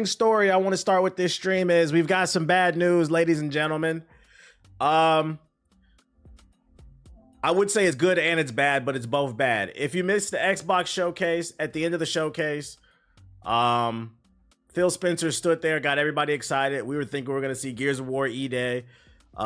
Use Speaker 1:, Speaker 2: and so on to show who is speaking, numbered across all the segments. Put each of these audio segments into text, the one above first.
Speaker 1: Story I want to start with this stream is we've got some bad news, ladies and gentlemen. I would say it's good and it's bad, but it's both bad. If you missed the Xbox showcase, at the end of the showcase, Phil Spencer stood there, got everybody excited. We were thinking we were going to see Gears of War E-Day.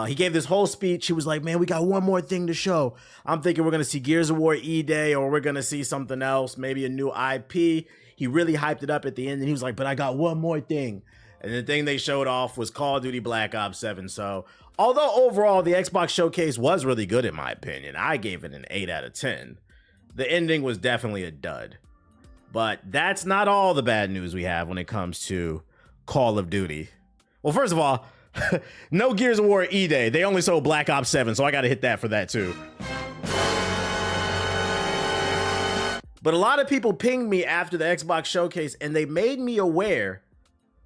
Speaker 1: He gave this whole speech. He was like, man, we got one more thing to show. I'm thinking we're going to see Gears of War E-Day, or we're going to see something else, maybe a new IP. He really hyped it up at the end, and he was like, but I got one more thing. And the thing they showed off was Call of Duty Black Ops 7. So, although overall the Xbox showcase was really good in my opinion, I gave it an 8 out of 10. The ending was definitely a dud. But that's not all the bad news we have when it comes to Call of Duty. Well, first of all, no Gears of War E-Day. They only sold Black Ops 7, so I got to hit that for that too. But a lot of people pinged me after the Xbox showcase, and they made me aware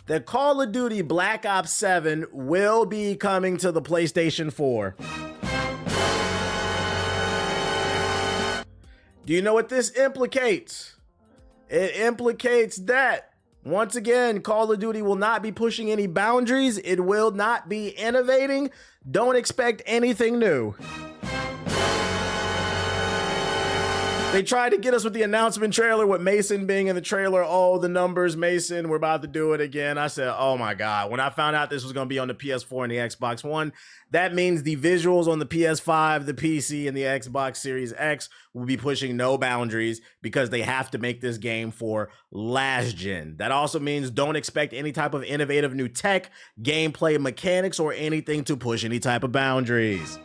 Speaker 1: that Call of Duty Black Ops 7 will be coming to the PlayStation 4. Do you know what this implicates? It implicates that, once again, Call of Duty will not be pushing any boundaries. It will not be innovating. Don't expect anything new. They tried to get us with the announcement trailer with Mason being in the trailer. Oh, the numbers, Mason, we're about to do it again. I said, oh my God. When I found out this was going to be on the PS4 and the Xbox One, that means the visuals on the PS5, the PC, and the Xbox Series X will be pushing no boundaries because they have to make this game for last gen. That also means don't expect any type of innovative new tech, gameplay mechanics, or anything to push any type of boundaries.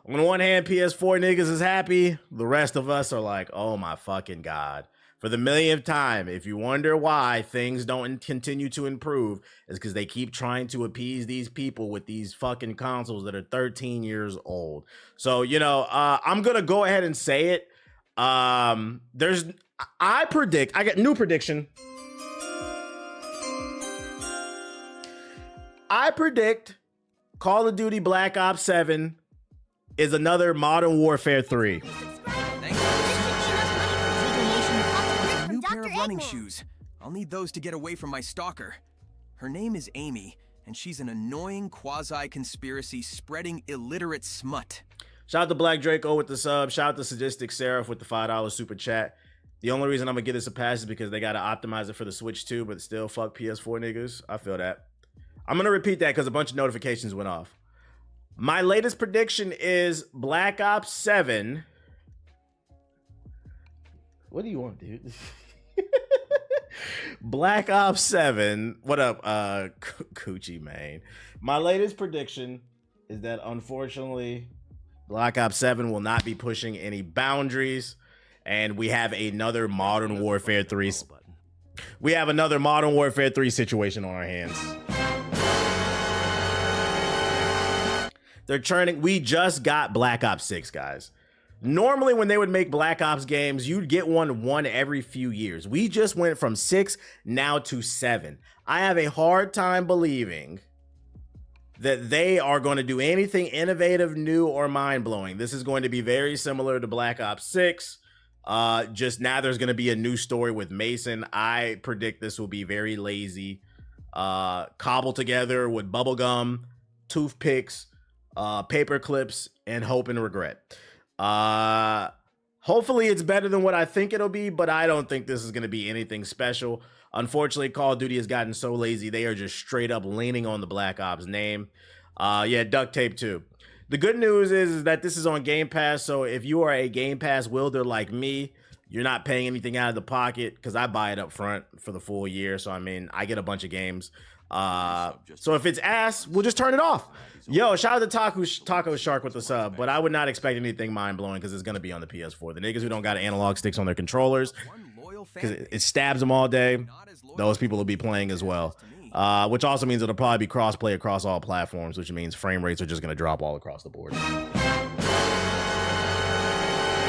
Speaker 1: On the one hand, PS4 niggas is happy. The rest of us are like, oh my fucking God. For the millionth time, if you wonder why things don't continue to improve, it's because they keep trying to appease these people with these fucking consoles that are 13 years old. So, you know, I'm going to go ahead and say it. I got new prediction. I predict Call of Duty Black Ops 7 is another Modern Warfare 3.
Speaker 2: A new pair of running shoes. I'll need those to get away from my stalker. Her name is Amy, and she's an annoying quasi-conspiracy spreading illiterate smut.
Speaker 1: Shout out to Black Draco with the sub. Shout out to Sadistic Seraph with the $5 super chat. The only reason I'm gonna get this a pass is because they gotta optimize it for the Switch too, but still fuck PS4 niggas. I feel that. I'm gonna repeat that because a bunch of notifications went off. My latest prediction is Black Ops 7. What do you want, dude? Black Ops 7. What up, Coochie man? My latest prediction is that unfortunately, Black Ops 7 will not be pushing any boundaries, and we have another Modern Warfare 3. We have another Modern Warfare 3 situation on our hands. They're churning. We just got Black Ops 6, guys. Normally, when they would make Black Ops games, you'd get one every few years. We just went from 6 now to 7. I have a hard time believing that they are going to do anything innovative, new, or mind-blowing. This is going to be very similar to Black Ops 6. Just now there's going to be a new story with Mason. I predict this will be very lazy. Cobbled together with bubblegum, toothpicks, paper clips, and hope and regret. Hopefully it's better than what I think it'll be, but I don't think this is going to be anything special. Unfortunately, Call of Duty has gotten so lazy, they are just straight up leaning on the Black Ops name. Yeah, duct tape too. The good news is that this is on Game Pass, so if you are a Game Pass wielder like me, you're not paying anything out of the pocket because I buy it up front for the full year. So, I mean, I get a bunch of games. So if it's ass, we'll just turn it off. Yo, shout out to Taco Shark with the sub, but I would not expect anything mind-blowing because it's going to be on the PS4. The niggas who don't got analog sticks on their controllers, because it stabs them all day, those people will be playing as well. Which also means it'll probably be cross-play across all platforms, which means frame rates are just going to drop all across the board.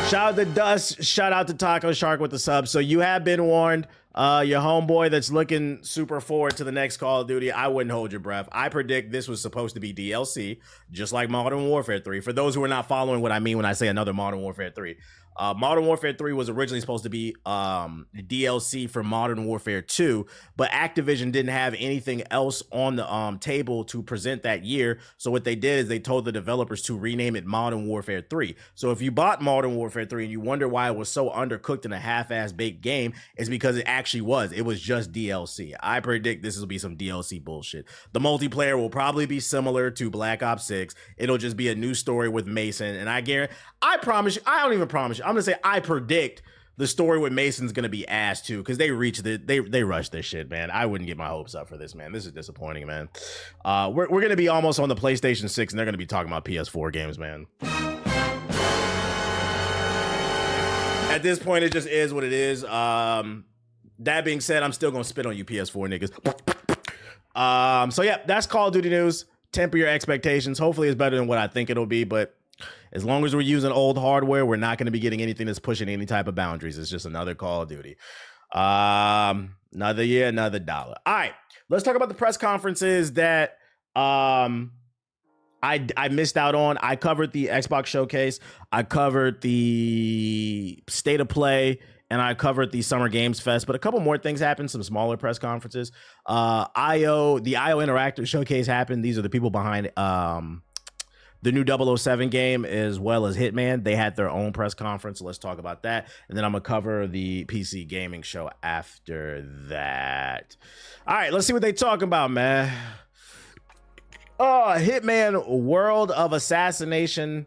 Speaker 1: Shout out to Dust. Shout out to Taco Shark with the sub. So you have been warned. Your homeboy that's looking super forward to the next Call of Duty, I wouldn't hold your breath. I predict this was supposed to be DLC, just like Modern Warfare 3. For those who are not following what I mean when I say another Modern Warfare 3. Modern Warfare 3 was originally supposed to be DLC for Modern Warfare 2, but Activision didn't have anything else on the table to present that year. So what they did is they told the developers to rename it Modern Warfare 3. So if you bought Modern Warfare 3 and you wonder why it was so undercooked in a half-ass baked game, it's because it actually was. It was just DLC. I predict this will be some DLC bullshit. The multiplayer will probably be similar to Black Ops 6. It'll just be a new story with Mason, and I promise you, I don't even promise you, I'm gonna say I predict the story with Mason's gonna be ass too, because they rushed this shit, man. I wouldn't get my hopes up for this, man. This is disappointing, man. We're gonna be almost on the PlayStation 6, and they're gonna be talking about PS4 games, man. At this point, it just is what it is. That being said, I'm still gonna spit on you PS4 niggas. So yeah, that's Call of Duty news. Temper your expectations. Hopefully it's better than what I think it'll be, but as long as we're using old hardware, we're not going to be getting anything that's pushing any type of boundaries. It's just another Call of Duty. Another year, another dollar. All right, let's talk about the press conferences that I missed out on. I covered the Xbox Showcase. I covered the State of Play. And I covered the Summer Games Fest, but a couple more things happened, some smaller press conferences. The IO Interactive Showcase happened. These are the people behind the new 007 game, as well as Hitman. They had their own press conference, so let's talk about that. And then I'm going to cover the PC gaming show after that. All right, let's see what they talk about, man. Hitman World of Assassination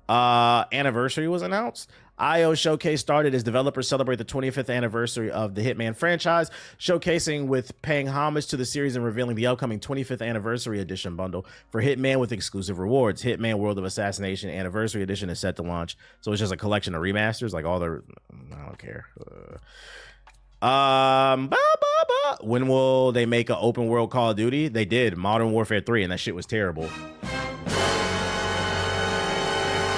Speaker 1: anniversary was announced. IO Showcase started as developers celebrate the 25th anniversary of the Hitman franchise, showcasing with paying homage to the series and revealing the upcoming 25th anniversary edition bundle for Hitman with exclusive rewards. Hitman World of Assassination Anniversary Edition is set to launch, so it's just a collection of remasters, like all the. I don't care. When will they make an open world Call of Duty? They did Modern Warfare 3, and that shit was terrible.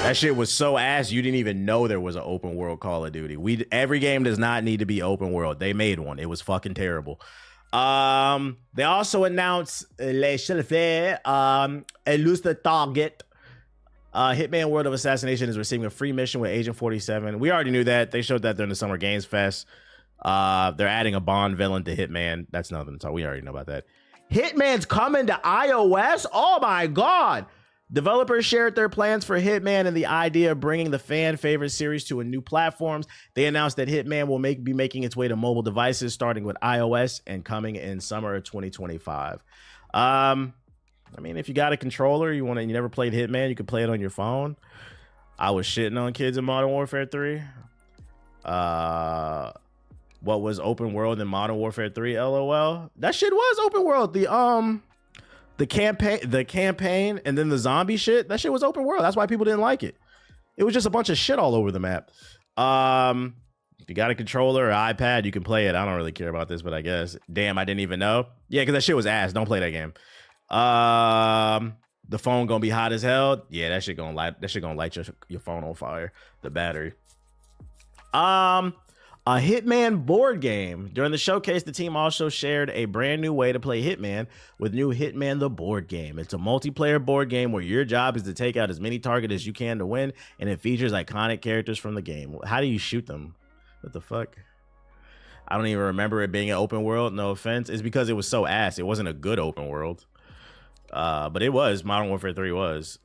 Speaker 1: That shit was so ass, you didn't even know there was an open world Call of Duty. Every game does not need to be open world. They made one. It was fucking terrible. They also announced Les Chalfais, Elusive Target. Hitman World of Assassination is receiving a free mission with Agent 47. We already knew that. They showed that during the Summer Games Fest. They're adding a Bond villain to Hitman. That's nothing to talk. We already know about that. Hitman's coming to iOS? Oh my God. Developers shared their plans for Hitman and the idea of bringing the fan favorite series to a new platforms. They announced that Hitman will be making its way to mobile devices, starting with iOS and coming in summer of 2025. I mean, if you got a controller, you never played Hitman, you could play it on your phone. I was shitting on kids in Modern Warfare 3. What was open world in Modern Warfare 3? LOL. That shit was open world. The campaign, and then the zombie shit, that shit was open world. That's why people didn't like it. It was just a bunch of shit all over the map. If you got a controller or iPad, you can play it. I don't really care about this, but I guess. Damn, I didn't even know. Yeah, because that shit was ass. Don't play that game. The phone gonna be hot as hell. Yeah, that shit gonna light your phone on fire. The battery. A Hitman board game. During the showcase, the team also shared a brand new way to play Hitman with new Hitman the board game. It's a multiplayer board game where your job is to take out as many targets as you can to win, and it features iconic characters from the game. How do you shoot them? What the fuck? I don't even remember it being an open world. No offense. It's because it was so ass. It wasn't a good open world. But it was. Modern Warfare 3 was.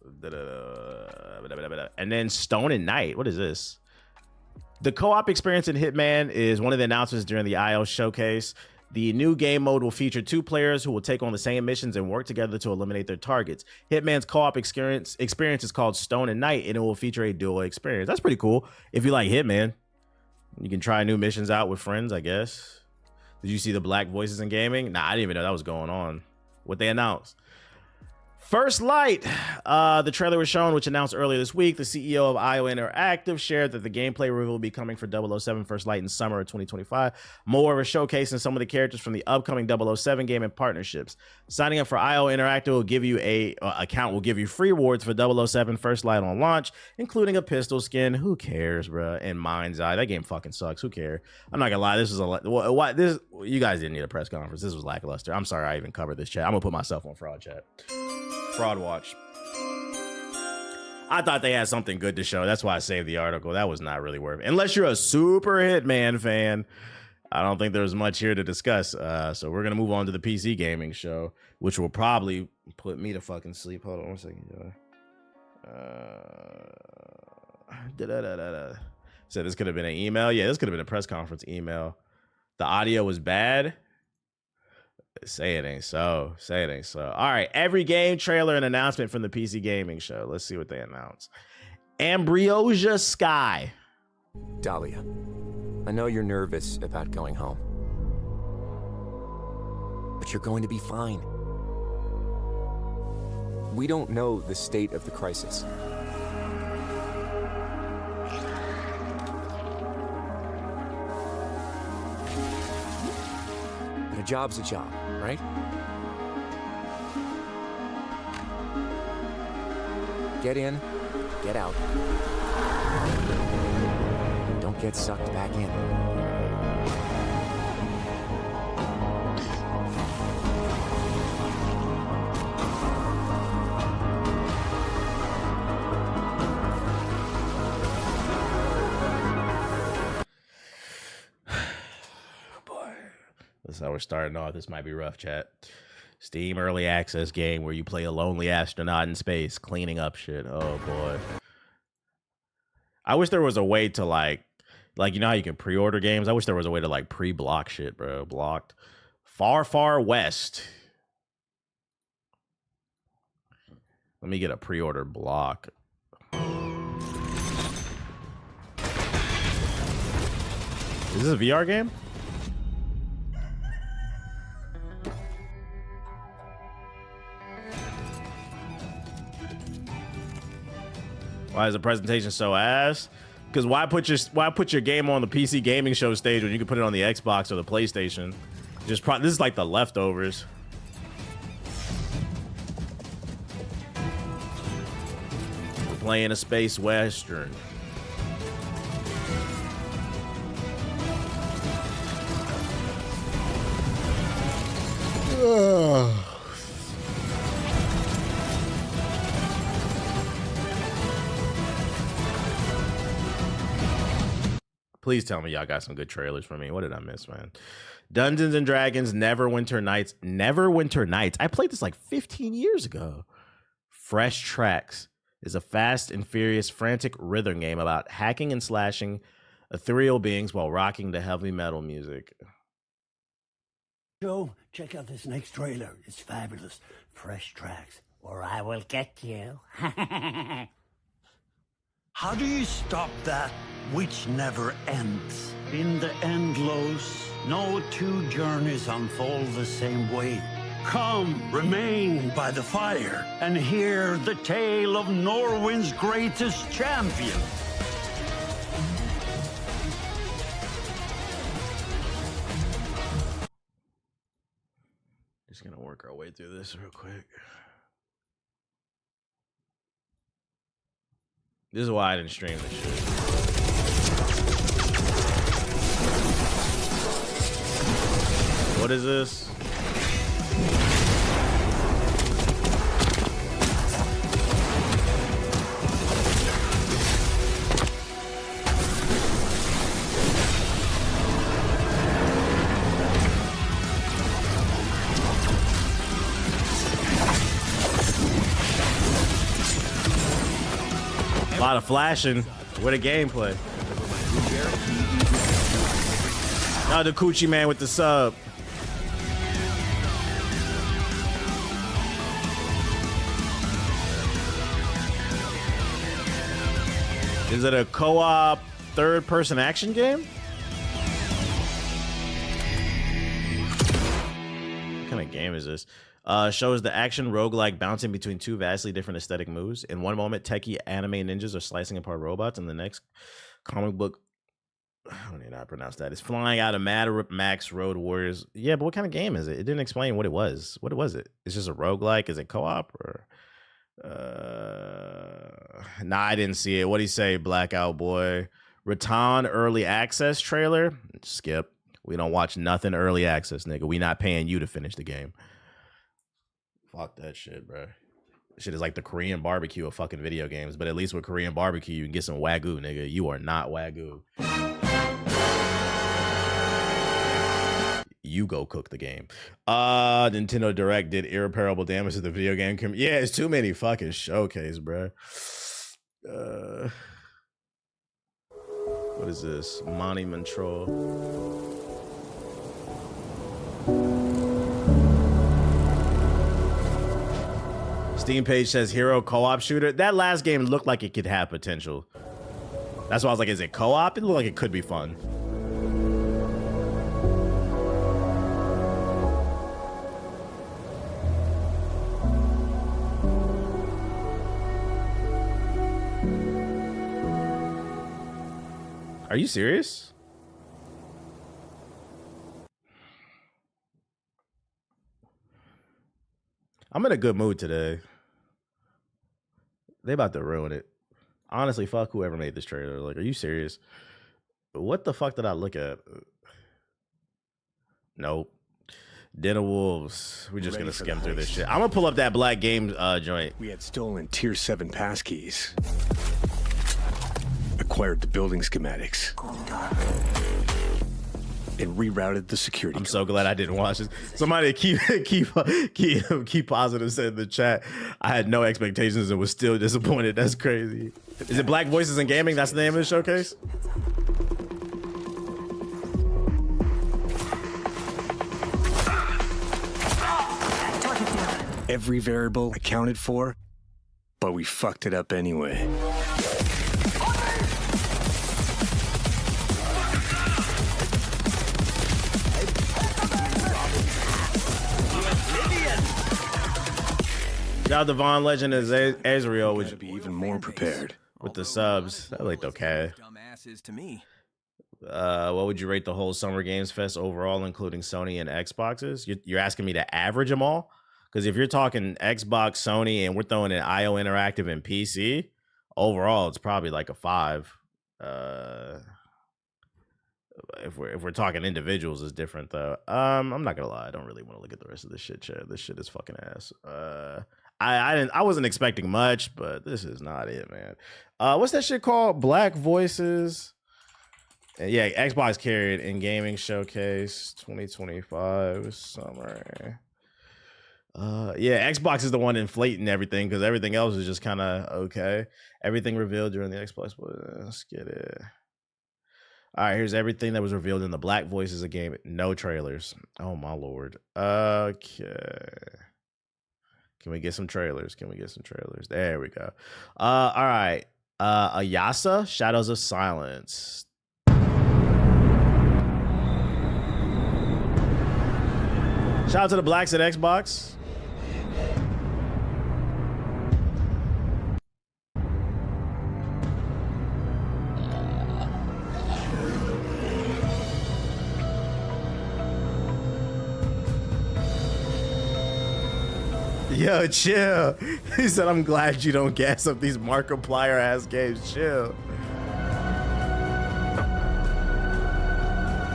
Speaker 1: And then Stone and Knight. What is this? The co-op experience in Hitman is one of the announcements during the IO showcase. The new game mode will feature 2 players who will take on the same missions and work together to eliminate their targets. Hitman's co-op experience is called Stone and Knight, and it will feature a duo experience. That's pretty cool. If you like Hitman, you can try new missions out with friends, I guess. Did you see the black voices in gaming? Nah, I didn't even know that was going on. What they announced. First Light, the trailer was shown, which announced earlier this week. The CEO of IO Interactive shared that the gameplay reveal will be coming for 007 First Light in summer of 2025. Moreover, showcasing some of the characters from the upcoming 007 game and partnerships. Signing up for IO Interactive will give you account will give you free rewards for 007 First Light on launch, including a pistol skin. Who cares, bro? And Mind's Eye, that game fucking sucks. Who cares? I'm not gonna lie. This is you guys didn't need a press conference. This was lackluster. I'm sorry I even covered this chat. I'm gonna put myself on fraud chat. Fraud watch. I thought they had something good to show. That's why I saved the article. That was not really worth it. Unless you're a super Hitman fan, I don't think there's much here to discuss. So we're going to move on to the PC gaming show, which will probably put me to fucking sleep. Hold on 1 second. So this could have been an email. Yeah, this could have been a press conference email. The audio was bad. Say it ain't so. Say it ain't so. All right. Every game trailer and announcement from the PC gaming show. Let's see what they announce. Ambrosia Sky.
Speaker 3: Dahlia, I know you're nervous about going home, but you're going to be fine. We don't know the state of the crisis. But a job's a job, right? Get in, get out. Don't get sucked back in.
Speaker 1: That's how we're starting off. This might be rough, chat. Steam early access game where you play a lonely astronaut in space cleaning up shit. Oh boy. I wish there was a way to like you know how you can pre-order games? I wish there was a way to like pre-block shit, bro. Blocked. Far, Far West. Let me get a pre-order block. Is this a VR game? Why is the presentation so ass? Because why put your game on the PC gaming show stage when you can put it on the Xbox or the PlayStation? This is like the leftovers. We're playing a space western. Please tell me y'all got some good trailers for me. What did I miss, man? Dungeons and Dragons Neverwinter Nights. Neverwinter Nights. I played this like 15 years ago. Fresh Tracks is a fast and furious, frantic rhythm game about hacking and slashing ethereal beings while rocking to heavy metal music.
Speaker 4: Joe, check out this next trailer. It's fabulous. Fresh Tracks, or I will get you. How do you stop that which never ends? In the endless, no two journeys unfold the same way. Come, remain by the fire, and hear the tale of Norwind's greatest champion.
Speaker 1: Just gonna work our way through this real quick. This is why I didn't stream this shit. What is this? A lot of flashing with a gameplay. Now the Coochie Man with the sub. Is it a co-op third-person action game? What kind of game is this? Shows the action roguelike bouncing between two vastly different aesthetic moves. In one moment, techie anime ninjas are slicing apart robots, and the next comic book, I don't even know how to pronounce that, is flying out of Mad Max Road Warriors. Yeah, but what kind of game is it? It didn't explain what it was. What was it? It's just a roguelike? Is it co-op or? Nah, I didn't see it. What'd he say, Blackout Boy? Rattan early access trailer? Skip. We don't watch nothing early access, nigga. We not paying you to finish the game. Fuck that shit, bro. shit is like the Korean barbecue of fucking video games. But at least with Korean barbecue, you can get some Wagyu, nigga. You are not Wagyu. You go cook the game. Nintendo Direct did irreparable damage to the video game. Yeah, it's too many fucking showcase, bro. What is this? Monty Mantrol. Steam page says hero co-op shooter. That last game looked like it could have potential. That's why I was like, is it co-op? It looked like it could be fun. Are you serious? I'm in a good mood today. They about to ruin it. Honestly, fuck whoever made this trailer. Like, are you serious? What the fuck did I look at? Nope. Den of Wolves. We're just gonna skim through this shit. I'm gonna pull up that Black Game joint.
Speaker 5: We had stolen Tier 7 passkeys. Acquired the building schematics. And rerouted the security.
Speaker 1: I'm so glad I didn't watch this. Somebody keep positive said in the chat. I had no expectations and was still disappointed. That's crazy. Is it Black Voices in Gaming? That's the name of the showcase?
Speaker 5: Every variable accounted for, but we fucked it up anyway.
Speaker 1: Shout out to Von Legend as Ezreal, which
Speaker 5: Gotta be even more prepared.
Speaker 1: with the subs. That looked okay.
Speaker 2: Dumbasses to me.
Speaker 1: What would you rate the whole Summer Games Fest overall, including Sony and Xboxes? You're asking me to average them all? Because if you're talking Xbox, Sony, and we're throwing in IO Interactive and PC, overall it's probably like a 5. If we're talking individuals, is different though. I'm not gonna lie, I don't really want to look at the rest of this shit, chat. This shit is fucking ass. I wasn't expecting much, but this is not it, man. What's that shit called? Black Voices. Yeah, Xbox carried in gaming showcase 2025 summer. Yeah, Xbox is the one inflating everything because everything else is just kind of okay. Everything revealed during the Xbox. Let's get it. All right, here's everything that was revealed in the Black Voices game. No trailers. Oh my lord. Okay. Can we get some trailers? Can we get some trailers? There we go. All right. Ayasa, Shadows of Silence. Shout out to the Blacks at Xbox. Yo, chill. He said, I'm glad you don't gas up these Markiplier ass games. Chill.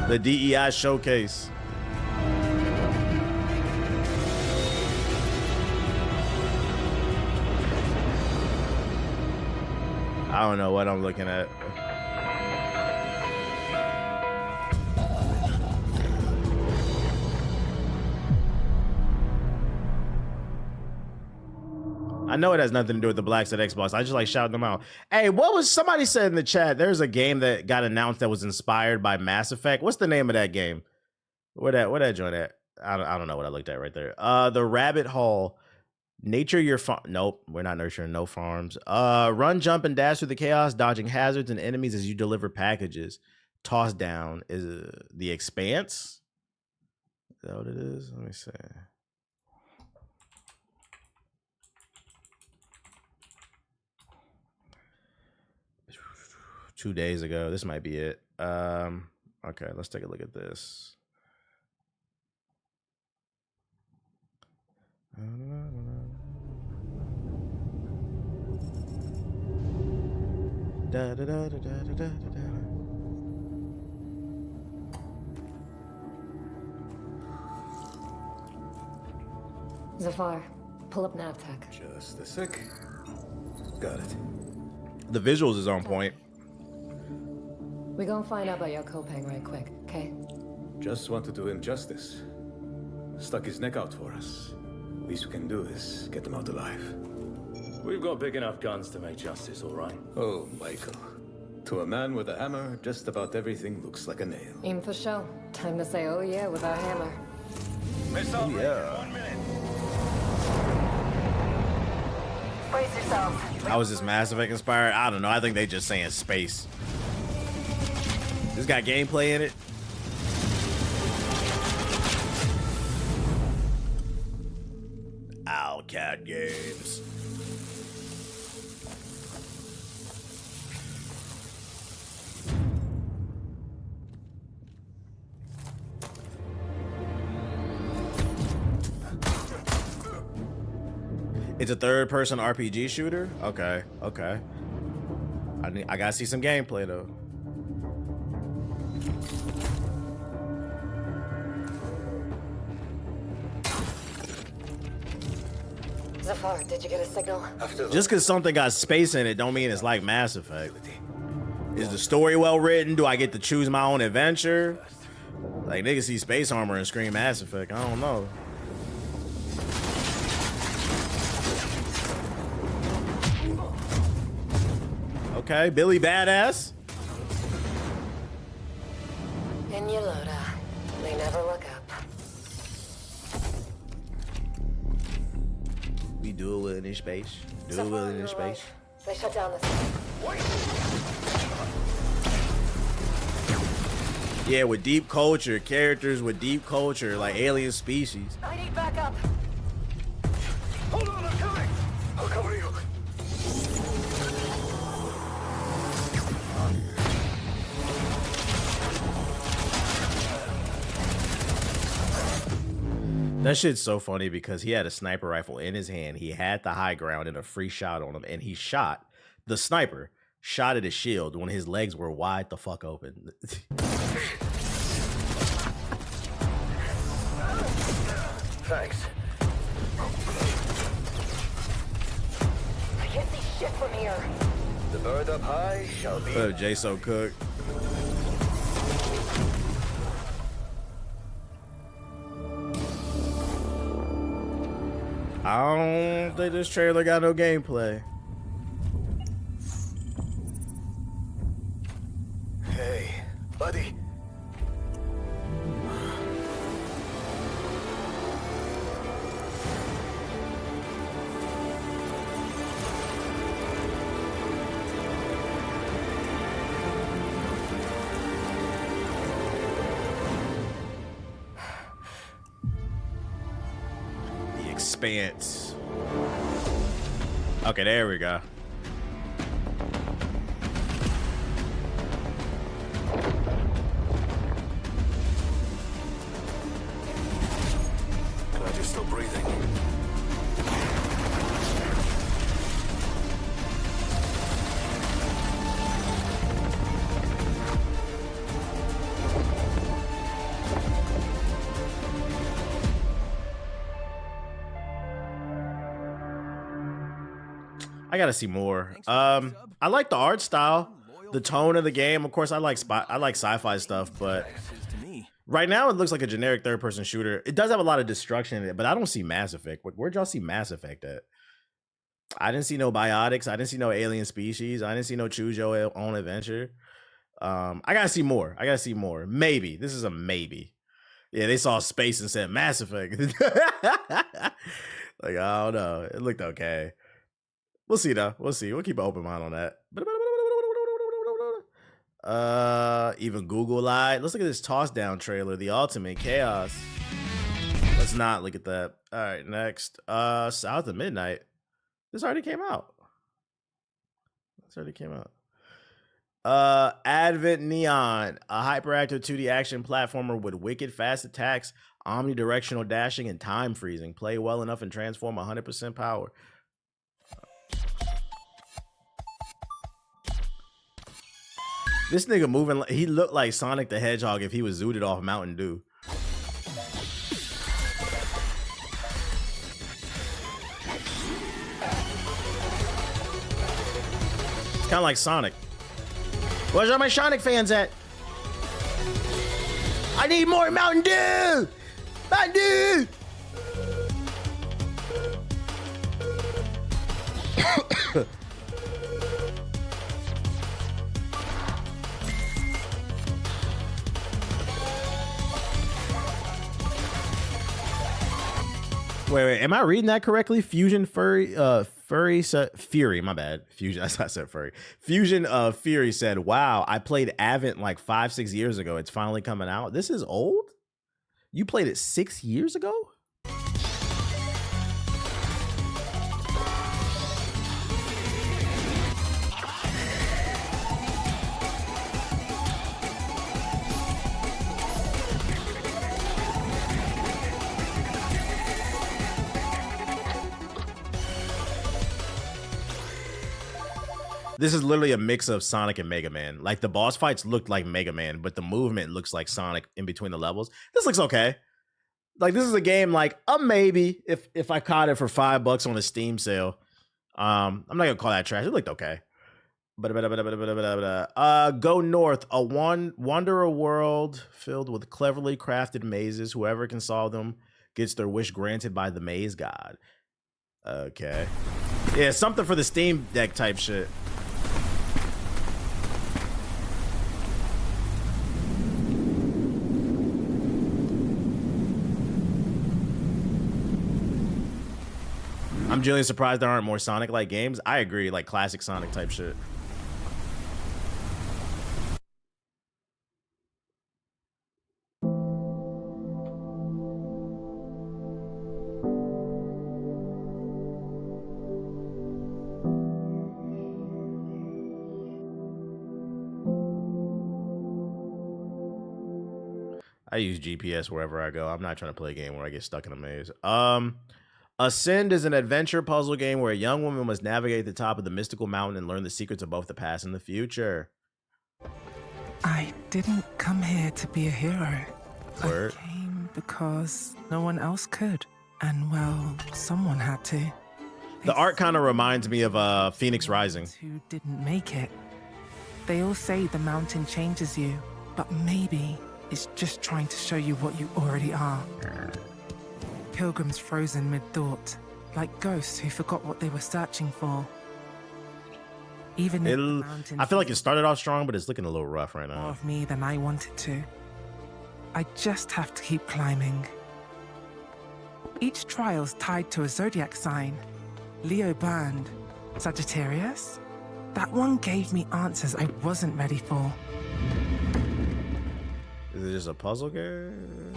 Speaker 1: The DEI showcase. I don't know what I'm looking at. I know it has nothing to do with the Blacks at Xbox. I just like shouting them out. Hey, what was somebody said in the chat? There's a game that got announced that was inspired by Mass Effect. What's the name of that game? Where that joint at? I don't know what I looked at right there. The Rabbit Hole. Nature your farm. Nope, we're not nurturing no farms. Run, jump, and dash through the chaos, dodging hazards and enemies as you deliver packages. Toss down is the Expanse. Is that what it is? Let me see. 2 days ago. This might be it. Okay, let's take a look at this. Da, da, da, da, da, da, da, da.
Speaker 6: Zafar, pull up Navtech.
Speaker 7: Just a sec. Got it.
Speaker 1: The visuals is on point.
Speaker 6: We gonna find out about your Kopang right quick, okay?
Speaker 7: Just want to do him justice. Stuck his neck out for us. Least we can do is get him out alive.
Speaker 8: We've got big enough guns to make justice, all right?
Speaker 7: Oh, Michael. To a man with a hammer, just about everything looks like a nail.
Speaker 6: Aim for show. Time to say oh yeah with our hammer.
Speaker 8: Missile
Speaker 1: Yeah.
Speaker 8: 1 minute.
Speaker 6: Brace yourselves.
Speaker 1: How is this Mass Effect inspired? I don't know. I think they just saying space. This got gameplay in it. Owlcat Games. It's a third-person RPG shooter? Okay, okay. I gotta see some gameplay, though.
Speaker 6: Zafar, did you get a signal?
Speaker 1: Just because something got space in it don't mean it's like Mass Effect. Is the story well written? Do I get to choose my own adventure? Like, niggas see space armor and scream Mass Effect. I don't know. Okay, Billy Badass.
Speaker 6: In Yoloda. They never look up.
Speaker 1: We duel in space. Duel in space.
Speaker 6: They shut down this.
Speaker 1: Yeah, with deep culture, characters with deep culture, like alien species.
Speaker 6: I need backup.
Speaker 8: Hold on, I'm coming! I'll cover you.
Speaker 1: That shit's so funny because he had a sniper rifle in his hand. He had the high ground and a free shot on him, and he shot the sniper, shot at his shield when his legs were wide the fuck open.
Speaker 8: Thanks.
Speaker 6: I can't see shit from here.
Speaker 8: The bird up high shall be.
Speaker 1: Jason Cook. I don't think this trailer got no gameplay.
Speaker 8: Hey, buddy.
Speaker 1: The Expanse. Okay, there we go.
Speaker 8: Glad you're still breathing.
Speaker 1: I gotta see more. I like the art style, the tone of the game. Of course, I like sci-fi stuff, but right now it looks like a generic third-person shooter. It does have a lot of destruction in it, but I don't see Mass Effect. Where'd y'all see Mass Effect at? I didn't see no biotics. I didn't see no alien species. I didn't see no choose your own adventure. I gotta see more. I gotta see more. Maybe. This is a maybe. Yeah, they saw space and said Mass Effect. Like, I don't know. It looked okay. We'll see though. We'll see. We'll keep an open mind on that. Even Google lied. Let's look at this toss down trailer, The Ultimate Chaos. Let's not look at that. All right, next. South of Midnight. This already came out. Advent Neon, a hyperactive 2D action platformer with wicked fast attacks, omnidirectional dashing, and time freezing. Play well enough and transform 100% power. This nigga moving, he looked like Sonic the Hedgehog if he was zooted off Mountain Dew. It's kind of like Sonic. Where's all my Sonic fans at? I need more Mountain Dew! Mountain Dew! Wait, am I reading that correctly? Fury, my bad. Fusion, I said Furry. Fusion Fury said, wow, I played Avent like 5-6 years ago. It's finally coming out. This is old? You played it 6 years ago? This is literally a mix of Sonic and Mega Man. Like the boss fights looked like Mega Man, but the movement looks like Sonic in between the levels. This looks okay. Like this is a game like a maybe if I caught it for $5 on a Steam sale. I'm not gonna call that trash. It looked okay. Go North, a Wanderer world filled with cleverly crafted mazes. Whoever can solve them gets their wish granted by the maze god. Okay. Yeah, something for the Steam Deck type shit. I'm genuinely surprised there aren't more Sonic-like games. I agree, like classic Sonic type shit. I use GPS wherever I go. I'm not trying to play a game where I get stuck in a maze. Ascend is an adventure puzzle game where a young woman must navigate the top of the mystical mountain and learn the secrets of both the past and the future.
Speaker 9: I didn't come here to be a hero.
Speaker 1: Word.
Speaker 9: I came because no one else could. And, well, someone had to.
Speaker 1: The art kind of reminds me of Phoenix Rising.
Speaker 9: Who didn't make it. They all say the mountain changes you, but maybe it's just trying to show you what you already are. Pilgrims frozen mid-thought, like ghosts who forgot what they were searching for. Even if the mountain
Speaker 1: I feel like it started off strong, but it's looking a little rough right
Speaker 9: more
Speaker 1: now.
Speaker 9: of me than I wanted to. I just have to keep climbing. Each trial's tied to a zodiac sign. Leo burned. Sagittarius? That one gave me answers I wasn't ready for.
Speaker 1: Is it just a puzzle game?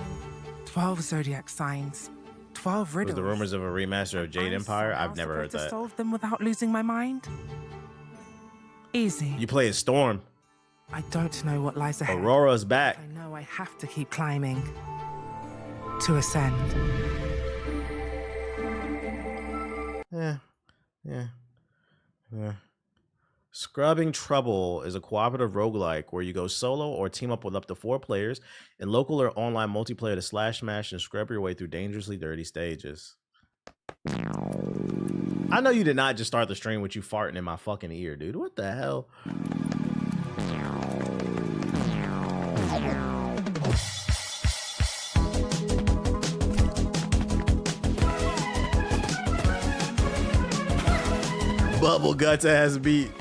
Speaker 9: 12 zodiac signs. 12 riddles.
Speaker 1: Was the rumors of a remaster of Jade Empire? I've never heard
Speaker 9: to
Speaker 1: that.
Speaker 9: solve them without losing my mind? Easy.
Speaker 1: You play as Storm.
Speaker 9: I don't know what lies ahead.
Speaker 1: Aurora's back.
Speaker 9: I know I have to keep climbing. To ascend.
Speaker 1: Yeah. Scrubbing Trouble is a cooperative roguelike where you go solo or team up with up to 4 players in local or online multiplayer to slash, smash, and scrub your way through dangerously dirty stages. I know you did not just start the stream with you farting in my fucking ear, dude. What the hell? Bubble guts ass beat.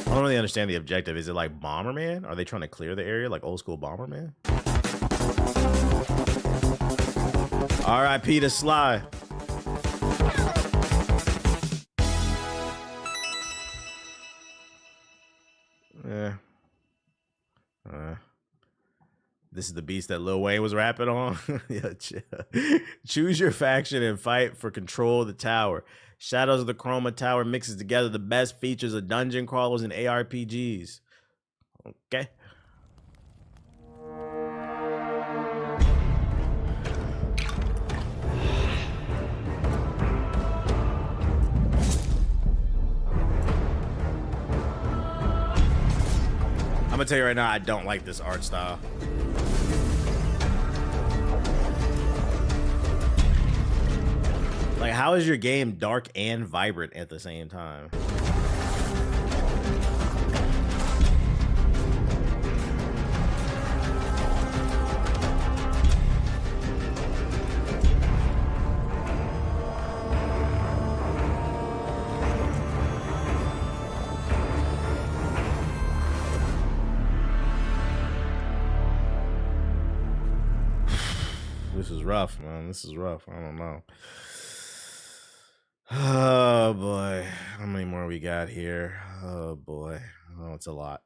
Speaker 1: I don't really understand the objective. Is it like Bomberman? Are they trying to clear the area like old school Bomberman? R.I.P. to Sly. Yeah. This is the beast that Lil Wayne was rapping on. Yeah, choose your faction and fight for control of the tower. Shadows of the Chroma Tower mixes together the best features of dungeon crawlers and ARPGs. Okay. gonna tell you right now, I don't like this art style. Like, how is your game dark and vibrant at the same time? This is rough, man. This is rough. I don't know. Oh boy, how many more we got here? Oh boy, oh, it's a lot.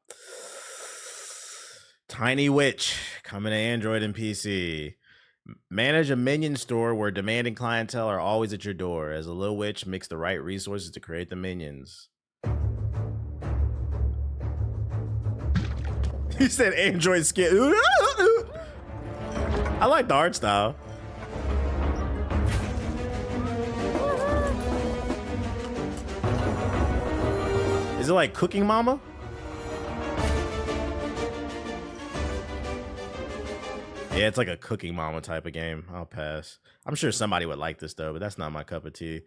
Speaker 1: Tiny Witch coming to Android and PC. Manage a minion store where demanding clientele are always at your door. As a little witch, mix the right resources to create the minions. He said Android skin. I like the art style. Is it like Cooking Mama? Yeah, it's like a Cooking Mama type of game. I'll pass. I'm sure somebody would like this though, but that's not my cup of tea.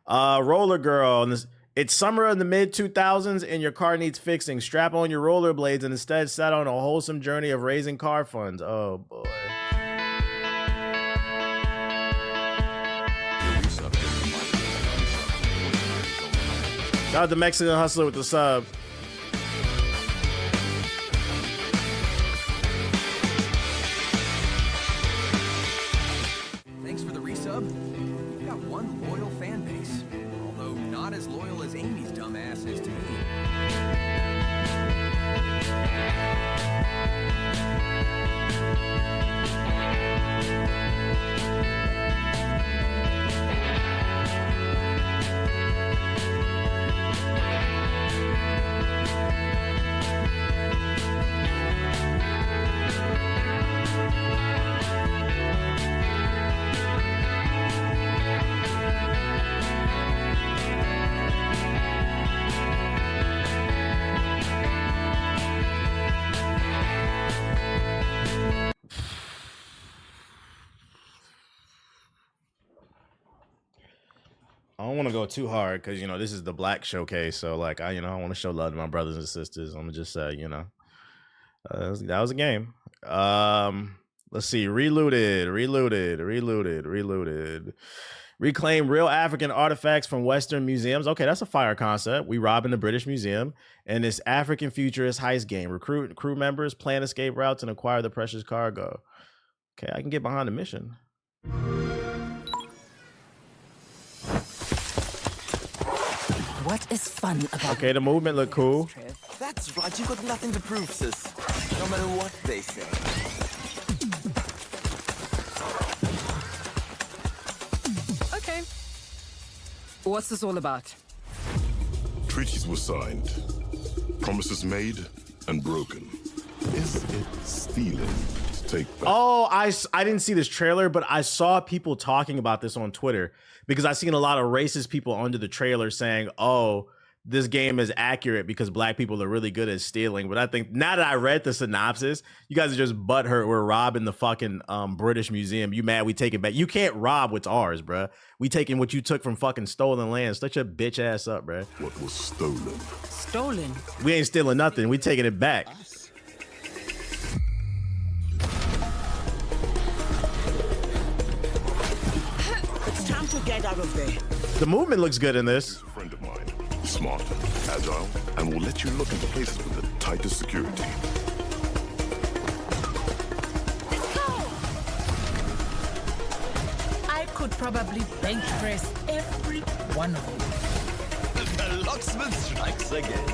Speaker 1: Roller Girl. It's summer in the mid-2000s and your car needs fixing. Strap on your rollerblades and instead set on a wholesome journey of raising car funds. Oh boy. Shout out to Mexican Hustler with the sub.
Speaker 2: Thanks for the resub. We've got one loyal fan base, although not as loyal as Amy's dumbass is to me.
Speaker 1: I don't want to go too hard because, you know, this is the Black Showcase. So, like, I want to show love to my brothers and sisters. I'm going to just say, you know, that was a game. Let's see. Reloaded. Reclaim real African artifacts from Western museums. Okay, that's a fire concept. We robbing the British Museum and this African futurist heist game. Recruit crew members, plan escape routes, and acquire the precious cargo. Okay, I can get behind the mission.
Speaker 10: What is fun about
Speaker 1: Okay, the movement look cool.
Speaker 11: That's right, you got nothing to prove, sis. No matter what they say.
Speaker 10: Okay. What's this all about?
Speaker 12: Treaties were signed, promises made and broken. Is it stealing to take back?
Speaker 1: Oh, I didn't see this trailer, but I saw people talking about this on Twitter because I seen a lot of racist people under the trailer saying, oh, this game is accurate because black people are really good at stealing. But I think now that I read the synopsis, you guys are just butthurt. We're robbing the fucking British Museum. You mad we take it back? You can't rob what's ours, bruh. We taking what you took from fucking stolen land. Shut your bitch ass up, bruh.
Speaker 12: What was stolen?
Speaker 10: Stolen?
Speaker 1: We ain't stealing nothing. We taking it back.
Speaker 11: It's time to get out of there.
Speaker 1: The movement looks good in this.
Speaker 12: A friend of mine. Smart, agile, and will let you look into places with the tightest security.
Speaker 10: Let's go! I could probably bench press every one of you.
Speaker 11: The locksmith strikes again.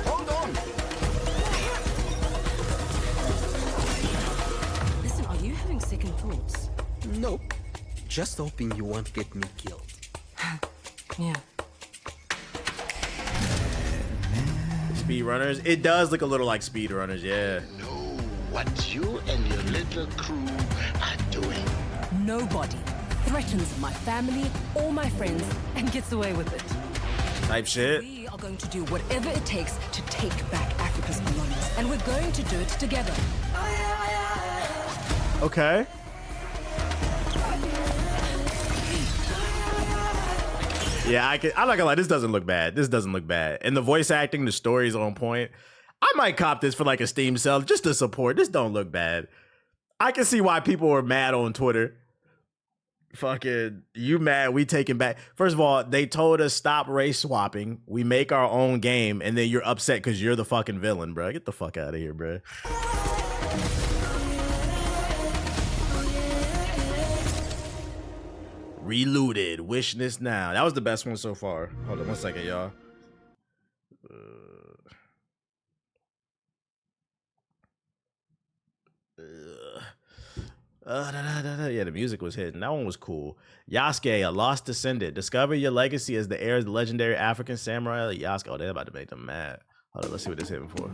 Speaker 11: Hold on.
Speaker 10: Listen, are you having second thoughts?
Speaker 11: Nope. Just hoping you won't get me killed.
Speaker 10: Yeah.
Speaker 1: Speedrunners. It does look a little like speedrunners, yeah.
Speaker 13: Know what you and your little crew are doing.
Speaker 10: Nobody threatens my family or my friends and gets away with it.
Speaker 1: Type shit.
Speaker 10: We are going to do whatever it takes to take back Africa. purpose belongs, and we're going to do it together.
Speaker 1: Okay. Yeah, I'm not gonna lie, this doesn't look bad. This doesn't look bad. And the voice acting, the story's on point. I might cop this for like a Steam sale just to support. This don't look bad. I can see why people are mad on Twitter. Fucking, you mad, we taking back. First of all, they told us stop race swapping. We make our own game, and then you're upset because you're the fucking villain, bro. Get the fuck out of here, bro. Reloaded. Wish this now. That was the best one so far. Hold on 1 second, y'all. Yeah, the music was hitting. That one was cool. Yasuke, a lost descendant. Discover your legacy as the heir of the legendary African samurai Yasuke. Oh, they're about to make them mad. Hold on, let's see what this hitting for.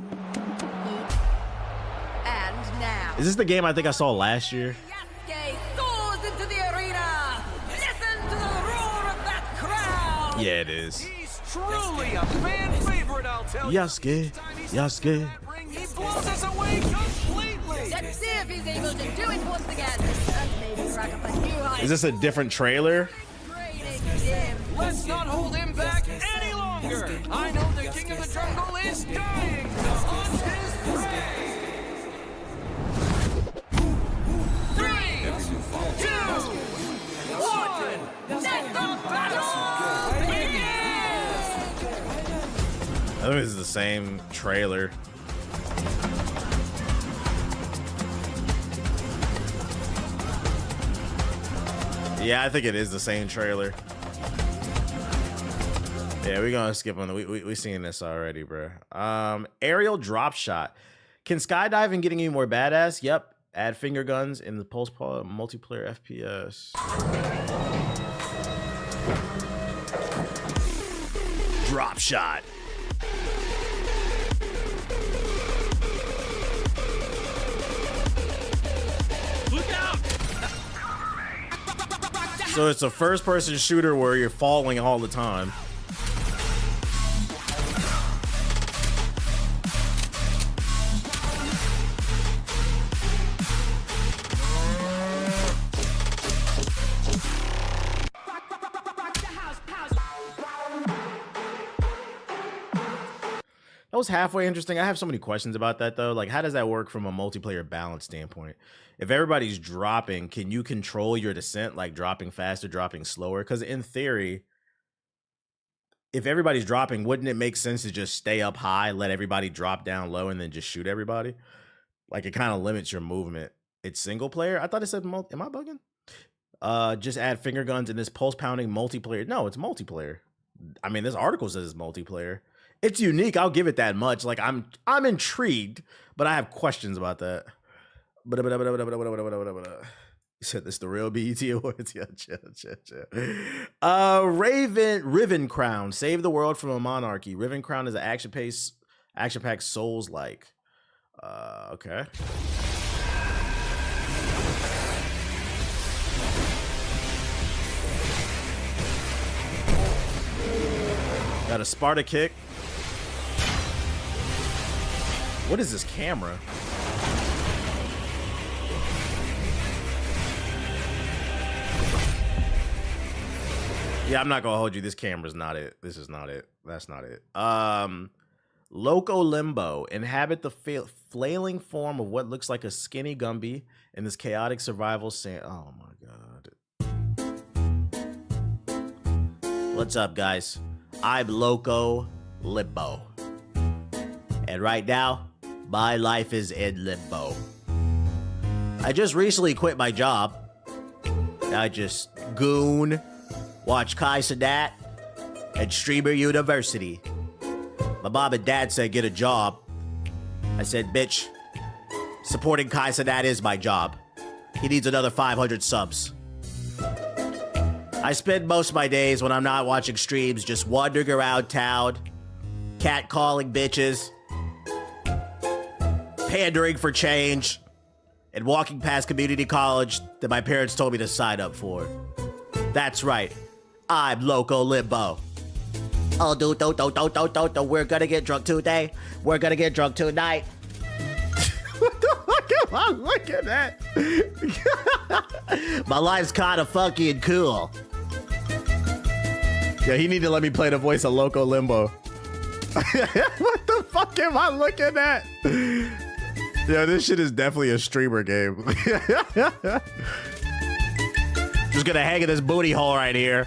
Speaker 14: And now,
Speaker 1: Is this the game I think I saw last year?
Speaker 14: Yasuke soars into the arena. Listen to the roar of that crowd.
Speaker 1: Yeah, it is.
Speaker 2: He's truly a fan favorite, I'll tell you.
Speaker 1: Yasuke, Yasuke.
Speaker 2: He blows us away completely.
Speaker 14: Let's see if he's able to do it once again. And maybe crack up a new high.
Speaker 1: Is this a different trailer?
Speaker 2: Let's not hold him back any longer. I know the king of the jungle is dying to hunt his prey. 3, 2, 1. Let the battle begin.
Speaker 1: I think this is the same trailer. Yeah, I think it is the same trailer. Yeah, we're gonna skip on the we seen this already, bro. Aerial drop shot. Can skydiving get any more badass? Yep. Add finger guns in the pulse multiplayer FPS. Drop shot.
Speaker 2: Look out!
Speaker 1: So it's a first-person shooter where you're falling all the time. That was halfway interesting. I have so many questions about that though. Like, how does that work from a multiplayer balance standpoint? If everybody's dropping, can you control your descent, like dropping faster, dropping slower? Because in theory, if everybody's dropping, wouldn't it make sense to just stay up high, let everybody drop down low, and then just shoot everybody? Like, it kind of limits your movement. It's single player. I thought it said am I bugging? Just add finger guns in this pulse pounding multiplayer. No, it's multiplayer. I mean, this article says it's multiplayer. It's unique. I'll give it that much. Like, I'm intrigued, but I have questions about that. You said this the real BET Awards? Yeah, chill. Riven Crown. Save the world from a monarchy. Riven Crown is an action-packed Souls-like. Okay. Got a Sparta kick. What is this camera? Yeah, I'm not gonna hold you. This camera's not it. This is not it. That's not it. Loco Limbo. Inhabit the flailing form of what looks like a skinny Gumby in this chaotic survival scene. Oh my god. What's up, guys? I'm Loco Limbo. And right now, my life is in limbo. I just recently quit my job. I just goon, watch Kai Cenat, and Streamer University. My mom and dad said get a job. I said, bitch, supporting Kai Cenat is my job. He needs another 500 subs. I spend most of my days when I'm not watching streams just wandering around town, catcalling bitches, pandering for change, and walking past community college that my parents told me to sign up for. That's right, I'm Loco Limbo. Oh, dude, we're gonna get drunk today. We're gonna get drunk tonight. What the fuck am I looking at? My life's kind of funky and cool. Yeah, he need to let me play the voice of Loco Limbo. What the fuck am I looking at? Yeah, this shit is definitely a streamer game. Just gonna hang in this booty hole right here.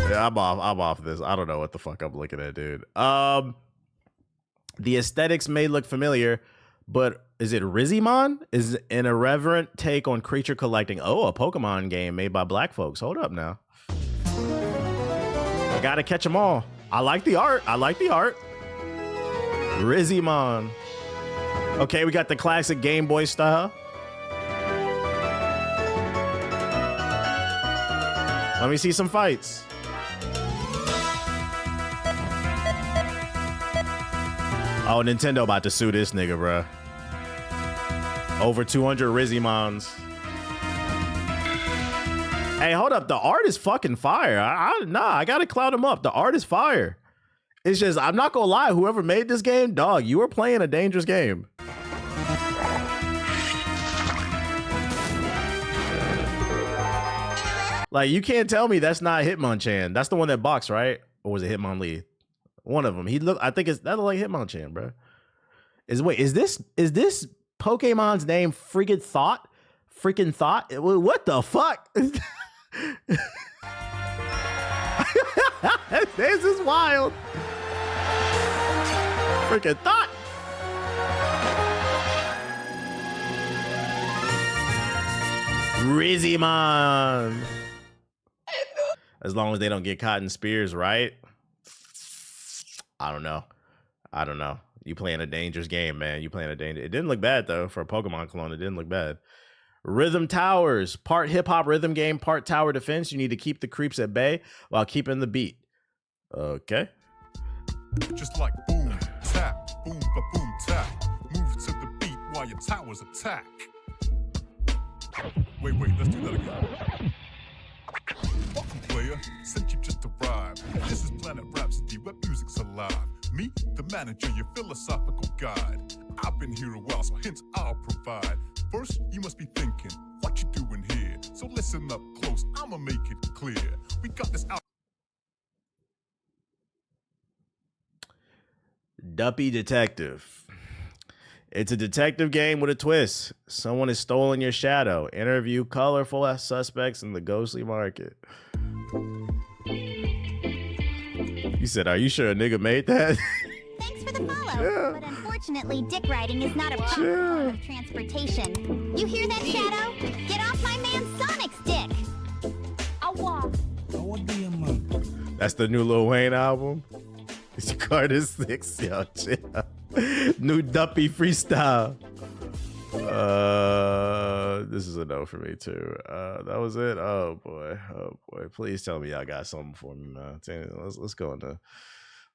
Speaker 1: Yeah, I'm off this. I don't know what the fuck I'm looking at, dude. The aesthetics may look familiar, but is it Rizimon? Is an irreverent take on creature collecting. Oh, a Pokemon game made by black folks. Hold up now. I gotta catch them all. I like the art. Rizimon. Okay, we got the classic Game Boy style. Let me see some fights. Oh, Nintendo about to sue this nigga, bruh. Over 200 Rizimons. Hey, hold up. The art is fucking fire. I gotta cloud him up. The art is fire. It's just, I'm not gonna lie. Whoever made this game, dog, you were playing a dangerous game. Like, you can't tell me that's not Hitmonchan. That's the one that boxed, right? Or was it Hitmonlee? One of them. I think that look like Hitmonchan, bro. Is this Pokemon's name? Freaking Thought? What the fuck? This is wild. Freaking Thought. Rizimon. As long as they don't get caught in spears, right? I don't know. You playing a dangerous game, man. It didn't look bad, though. For a Pokemon clone, it didn't look bad. Rhythm Towers. Part hip-hop rhythm game, part tower defense. You need to keep the creeps at bay while keeping the beat. Okay.
Speaker 15: Just like boom, tap, boom, ba-boom, tap. Move to the beat while your towers attack. Wait, let's do that again. Welcome, player. Since you just arrived, this is Planet Rhapsody, where music's alive. Me, the manager, your philosophical guide. I've been here a while, so hints I'll provide. First, you must be thinking, what you doing here? So listen up close, I'ma make it clear. We got this out.
Speaker 1: Duppy Detective. It's a detective game with a twist. Someone has stolen your shadow. Interview colorful suspects in the ghostly market. You said, are you sure a nigga made that?
Speaker 16: Thanks for the follow. But unfortunately, dick riding is not a proper form of transportation. You hear that, Shadow? Get off my man Sonic's dick. Awa.
Speaker 1: That's the new Lil Wayne album. It's Carter 6. Yo, chill. New Duppy freestyle. This is a no for me too. That was it. Oh boy. Please tell me y'all got something for me, man. Let's go into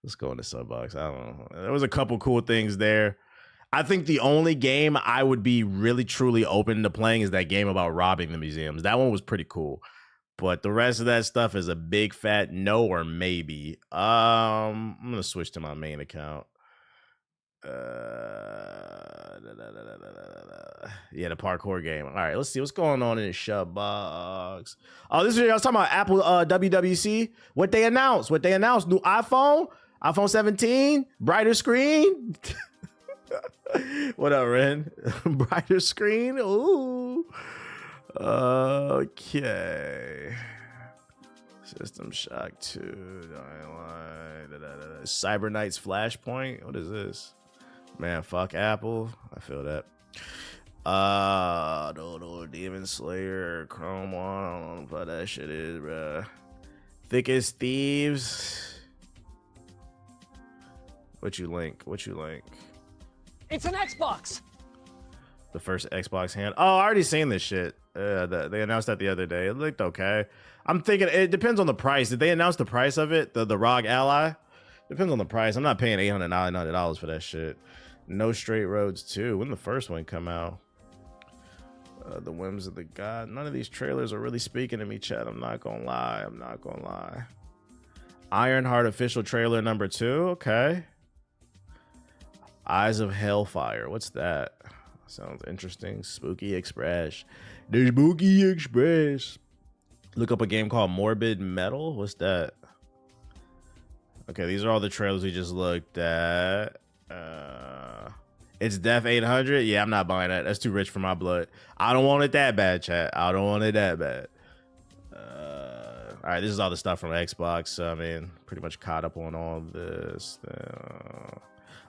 Speaker 1: Subbox. I don't know. There was a couple cool things there. I think the only game I would be really truly open to playing is that game about robbing the museums. That one was pretty cool. But the rest of that stuff is a big fat no or maybe. I'm gonna switch to my main account. Yeah, the parkour game. All right, let's see what's going on in the shut box. Oh, this is I was talking about Apple WWC. What they announced? New iPhone 17, brighter screen. What up, Ren? Brighter screen. Ooh. Okay. System Shock 2. Cyber Knights Flashpoint. What is this? Man, fuck Apple. I feel that. Demon Slayer, Chrome 1. I don't know what that shit is, bruh. Thick as Thieves. What you link?
Speaker 17: It's an Xbox.
Speaker 1: The first Xbox hand. Oh, I already seen this shit. They announced that the other day. It looked okay. I'm thinking it depends on the price. Did they announce the price of it? The ROG Ally? Depends on the price. I'm not paying $800 for that shit. No Straight Roads 2. When did the first one come out? The Whims of the God. None of these trailers are really speaking to me, Chad. I'm not gonna lie. Ironheart official trailer number 2. Okay. Eyes of Hellfire. What's that? Sounds interesting. Spooky Express. The Spooky Express. Look up a game called Morbid Metal. What's that? Okay, these are all the trailers we just looked at. It's Def 800. Yeah, I'm not buying that. That's too rich for my blood. I don't want it that bad, chat. I don't want it that bad. All right, this is all the stuff from Xbox. I mean, pretty much caught up on all this.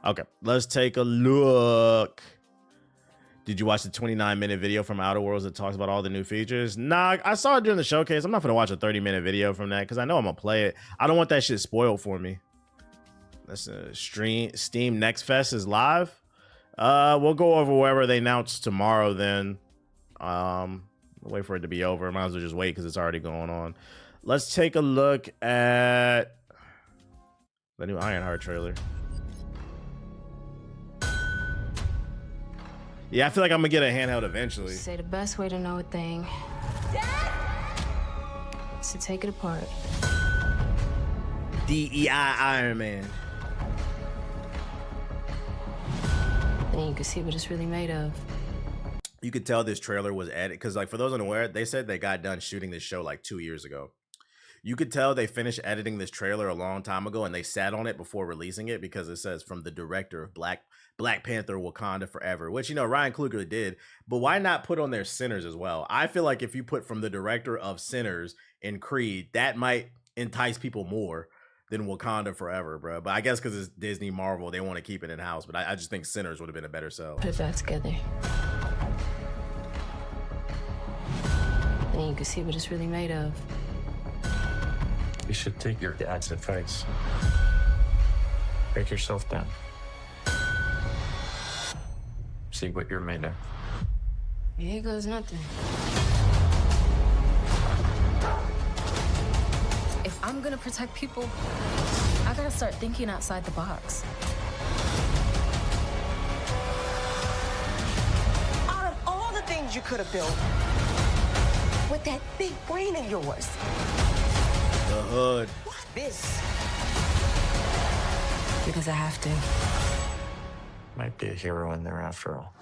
Speaker 1: Okay, let's take a look. Did you watch the 29-minute video from Outer Worlds that talks about all the new features? Nah, I saw it during the showcase. I'm not gonna watch a 30-minute video from that because I know I'm gonna play it. I don't want that shit spoiled for me. That's a Steam Next Fest is live. We'll go over wherever they announce tomorrow then. We'll wait for it to be over. Might as well just wait because it's already going on. Let's take a look at the new Ironheart trailer. Yeah, I feel like I'm gonna get a handheld eventually.
Speaker 18: Say the best way to know a thing is to take it apart.
Speaker 1: DEI Iron Man.
Speaker 18: Then you can see what it's really made of.
Speaker 1: You could tell this trailer was edited because, like, for those unaware, they said they got done shooting this show like 2 years ago. You could tell they finished editing this trailer a long time ago and they sat on it before releasing it because it says from the director of Black Panther Wakanda Forever, which, you know, Ryan Coogler did. But why not put on their Sinners as well? I feel like if you put from the director of Sinners and Creed, that might entice people more than Wakanda Forever, bro. But I guess because it's Disney Marvel, they want to keep it in house. But I just think Sinners would have been a better sell.
Speaker 18: Put it back together. Then you can see what it's really made of.
Speaker 5: You should take your dad's advice. Break yourself down. See what you're made of.
Speaker 18: Here goes nothing.
Speaker 19: If I'm gonna protect people, I gotta start thinking outside the box.
Speaker 20: Out of all the things you could have built, with that big brain of yours.
Speaker 1: The hood.
Speaker 20: This.
Speaker 18: Because I have to.
Speaker 5: Might be a hero in there after all.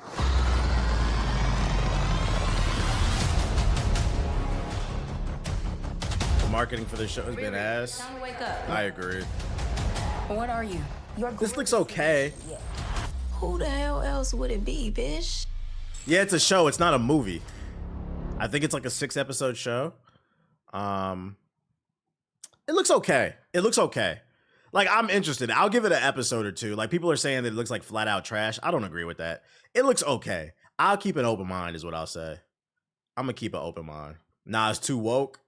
Speaker 1: The marketing for this show has been ass.
Speaker 19: Time to wake up.
Speaker 1: I agree.
Speaker 19: What are you?
Speaker 1: This looks okay.
Speaker 18: Who the hell else would it be, bitch?
Speaker 1: Yeah, it's a show. It's not a movie. I think it's like a 6-episode show. It looks okay. It looks okay. Like, I'm interested. I'll give it an episode or two. Like, people are saying that it looks like flat out trash. I don't agree with that. It looks okay. I'll keep an open mind is what I'll say. I'm gonna keep an open mind. Nah, it's too woke.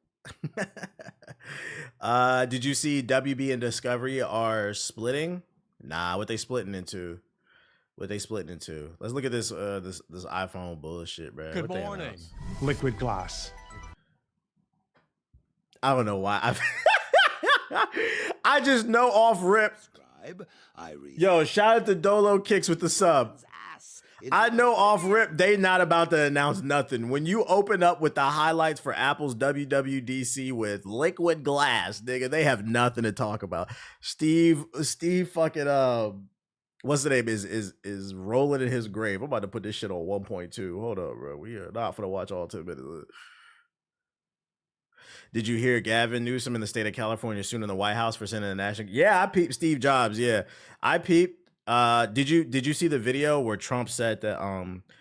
Speaker 1: Did you see WB and Discovery are splitting? Nah, what they splitting into? Let's look at this this iPhone bullshit, bro.
Speaker 21: Good morning. Liquid glass.
Speaker 1: I don't know why. I just know off rip. Yo, shout out to Dolo Kicks with the sub. I know off rip they not about to announce nothing. When you open up with the highlights for Apple's WWDC with liquid glass, nigga, they have nothing to talk about. Steve fucking what's the name is rolling in his grave. I'm about to put this shit on 1.2. Hold up, bro. We are not gonna watch all 2 minutes. Did you hear Gavin Newsom in the state of California suing the White House for sending the national? Yeah, I peeped Steve Jobs. Yeah, I peeped. Did you see the video where Trump said that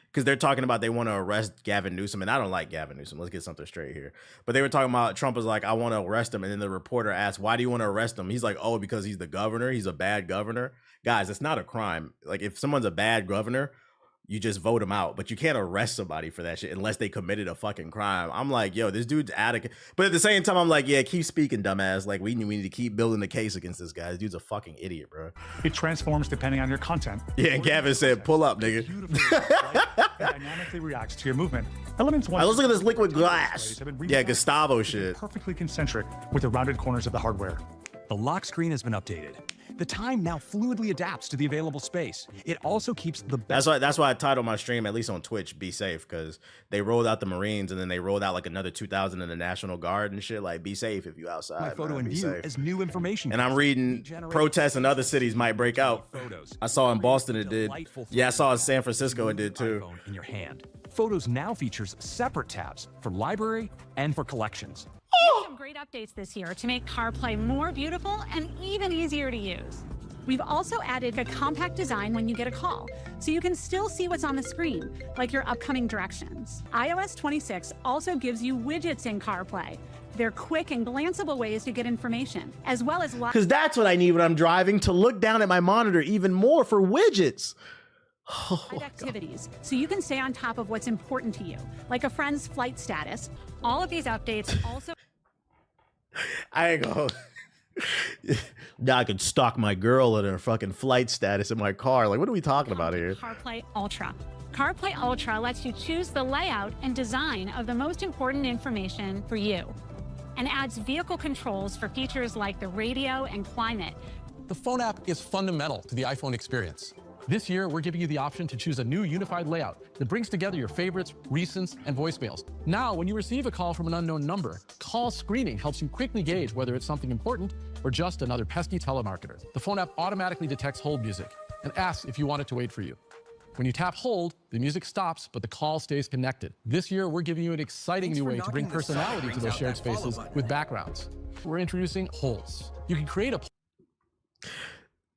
Speaker 1: because they're talking about they want to arrest Gavin Newsom, and I don't like Gavin Newsom. Let's get something straight here. But they were talking about Trump was like, I want to arrest him, and then the reporter asked, why do you want to arrest him? He's like, oh, because he's the governor. He's a bad governor. Guys, it's not a crime. Like, if someone's a bad governor, you just vote them out, but you can't arrest somebody for that shit unless they committed a fucking crime. I'm like, yo, this dude's out of. But at the same time, I'm like, yeah, keep speaking, dumbass. Like, we need to keep building the case against this guy. This dude's a fucking idiot, bro.
Speaker 21: It transforms depending on your content.
Speaker 1: Yeah, and Gavin said, pull up, nigga.
Speaker 21: It dynamically reacts to your movement. Elements one.
Speaker 1: Right, let's look at this liquid glass. Yeah, Gustavo shit.
Speaker 21: Perfectly concentric with the rounded corners of the hardware.
Speaker 2: The lock screen has been updated. The time now fluidly adapts to the available space. It also keeps the best.
Speaker 1: That's why I titled my stream, at least on Twitch, "Be Safe," because they rolled out the Marines and then they rolled out like another 2,000 in the National Guard and shit. Like, be safe if you outside.
Speaker 2: My photo
Speaker 1: man,
Speaker 2: in
Speaker 1: be
Speaker 2: view
Speaker 1: safe.
Speaker 2: as new information.
Speaker 1: And I'm reading protests in other cities might break out. I saw in Boston it did. Yeah, I saw in San Francisco it did too.
Speaker 2: In your hand. Photos now features separate tabs for library and for collections.
Speaker 3: Some great updates this year to make CarPlay more beautiful and even easier to use. We've also added a compact design when you get a call, so you can still see what's on the screen, like your upcoming directions. iOS 26 also gives you widgets in CarPlay. They're quick and glanceable ways to get information, as well as
Speaker 1: Because that's what I need when I'm driving, to look down at my monitor even more for widgets.
Speaker 3: live activities, so you can stay on top of what's important to you, like a friend's flight status. All of these updates also...
Speaker 1: I ain't gonna. Now I can stalk my girl and her fucking flight status in my car. Like, what are we talking about here?
Speaker 3: CarPlay Ultra. CarPlay Ultra lets you choose the layout and design of the most important information for you, and adds vehicle controls for features like the radio and climate.
Speaker 22: The phone app is fundamental to the iPhone experience. This year, we're giving you the option to choose a new unified layout that brings together your favorites, recents, and voicemails. Now, when you receive a call from an unknown number, call screening helps you quickly gauge whether it's something important or just another pesky telemarketer. The phone app automatically detects hold music and asks if you want it to wait for you. When you tap hold, the music stops, but the call stays connected. This year, we're giving you an exciting new way to bring personality to those shared spaces with backgrounds. We're introducing holes. You can create a...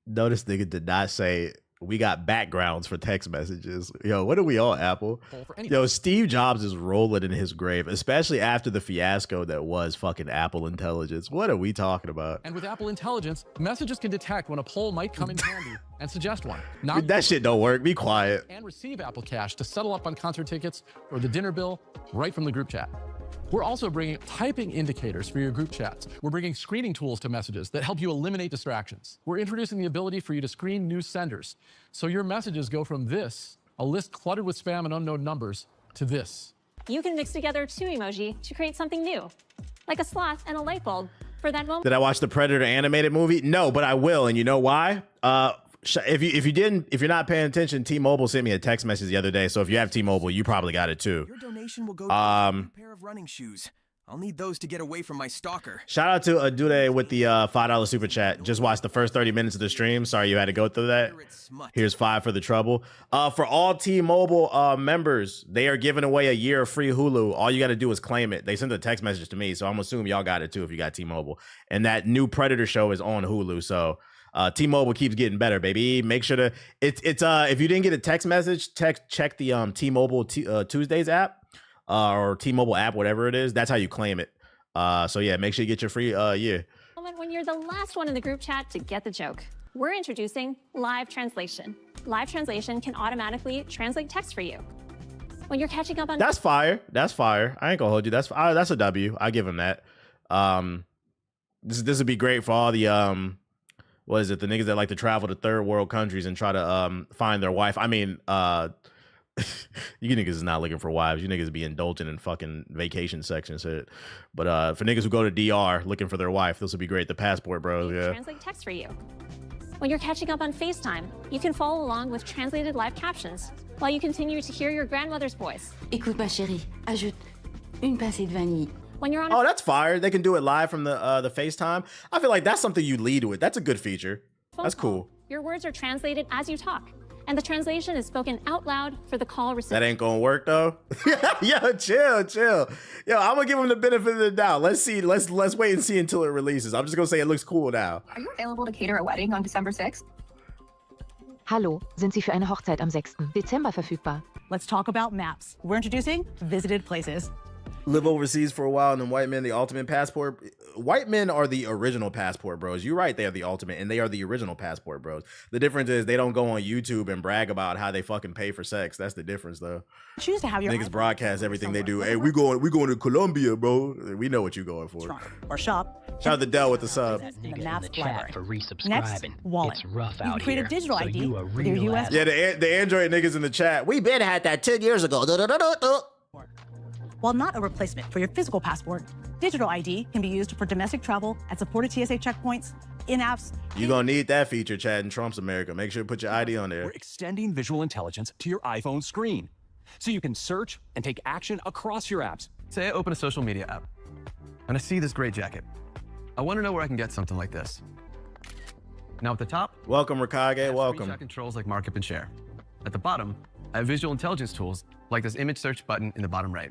Speaker 1: Notice nigga did not say we got backgrounds for text messages. Yo, what are we on, Apple? Yo, Steve Jobs is rolling in his grave, especially after the fiasco that was fucking Apple Intelligence. What are we talking about?
Speaker 22: And with Apple Intelligence, messages can detect when a poll might come in handy and suggest one.
Speaker 1: That shit don't work. Be quiet.
Speaker 22: And receive Apple Cash to settle up on concert tickets or the dinner bill right from the group chat. We're also bringing typing indicators for your group chats. We're bringing screening tools to messages that help you eliminate distractions. We're introducing the ability for you to screen new senders. So your messages go from this, a list cluttered with spam and unknown numbers, to this.
Speaker 3: You can mix together two emoji to create something new, like a sloth and a light bulb for that moment.
Speaker 1: Did I watch the Predator animated movie? No, but I will, and you know why? If you're not paying attention, T-Mobile sent me a text message the other day. So if you have T-Mobile, you probably got it too.
Speaker 2: Your donation will go to a new pair of running shoes. I'll need those to get away from my stalker.
Speaker 1: Shout out to Adude with the $5 super chat. Just watched the first 30 minutes of the stream. Sorry you had to go through that. Here's $5 for the trouble. For all T-Mobile members, they are giving away a year of free Hulu. All you got to do is claim it. They sent a text message to me, so I'm assuming y'all got it too if you got T-Mobile. And that new Predator show is on Hulu, so T-Mobile keeps getting better, baby. Make sure to it's if you didn't get a text message, check the T-Mobile Tuesdays app or T-Mobile app, whatever it is. That's how you claim it. So yeah, make sure you get your free year.
Speaker 3: When you're the last one in the group chat to get the joke, we're introducing live translation. Live translation can automatically translate text for you. When you're catching up on...
Speaker 1: That's fire. That's fire. I ain't gonna hold you. That's a W. I give him that. This would be great for all the what is it? The niggas that like to travel to third world countries and try to find their wife. I mean, you niggas is not looking for wives. You niggas be indulging in fucking vacation sections. But for niggas who go to DR looking for their wife, this would be great. The passport bros, yeah.
Speaker 3: Translate text for you. When you're catching up on FaceTime, you can follow along with translated live captions while you continue to hear your grandmother's voice.
Speaker 23: Écoute ma chérie, ajoute une pincée de vanille.
Speaker 3: When you're on
Speaker 1: oh, that's fire. They can do it live from the FaceTime. I feel like that's something you lead with. That's a good feature. That's cool.
Speaker 3: Your words are translated as you talk, and the translation is spoken out loud for the call recipient.
Speaker 1: That ain't gonna work though. Yo, chill. Yo, I'm gonna give him the benefit of the doubt. Let's see. Let's wait and see until it releases. I'm just gonna say it looks cool now.
Speaker 24: Are you available to cater a wedding on December 6th?
Speaker 25: Hallo, sind Sie für eine Hochzeit am 6. Dezember verfügbar?
Speaker 26: Let's talk about maps. We're introducing visited places.
Speaker 1: Live overseas for a while and then white men, the ultimate passport. White men are the original passport bros. You're right, they are the ultimate and they are the original passport bros. The difference is they don't go on YouTube and brag about how they fucking pay for sex. That's the difference though.
Speaker 26: Choose to have your
Speaker 1: niggas broadcast everything they do. Hey, we going to Colombia, bro. We know what you're going for.
Speaker 26: Or shop.
Speaker 1: Shout out to Dell with the sub.
Speaker 26: The Maps library.
Speaker 27: For resubscribing.
Speaker 26: Next, wallet.
Speaker 27: It's rough
Speaker 26: you
Speaker 27: out
Speaker 26: create
Speaker 27: here.
Speaker 26: a digital
Speaker 27: so
Speaker 26: ID
Speaker 27: you a
Speaker 26: with your
Speaker 27: real
Speaker 26: US.
Speaker 1: Yeah, the Android niggas in the chat. We been had that 10 years ago.
Speaker 26: while not a replacement for your physical passport. Digital ID can be used for domestic travel at supported TSA checkpoints, in apps.
Speaker 1: You're gonna need that feature, Chad, in Trump's America. Make sure you put your ID on there.
Speaker 4: We're extending visual intelligence to your iPhone screen, so you can search and take action across your apps.
Speaker 6: Say I open a social media app, and I see this great jacket. I want to know where I can get something like this. Now at the top,
Speaker 1: welcome Rikage, welcome.
Speaker 6: Screenshot controls like markup and share. At the bottom, I have visual intelligence tools like this image search button in the bottom right.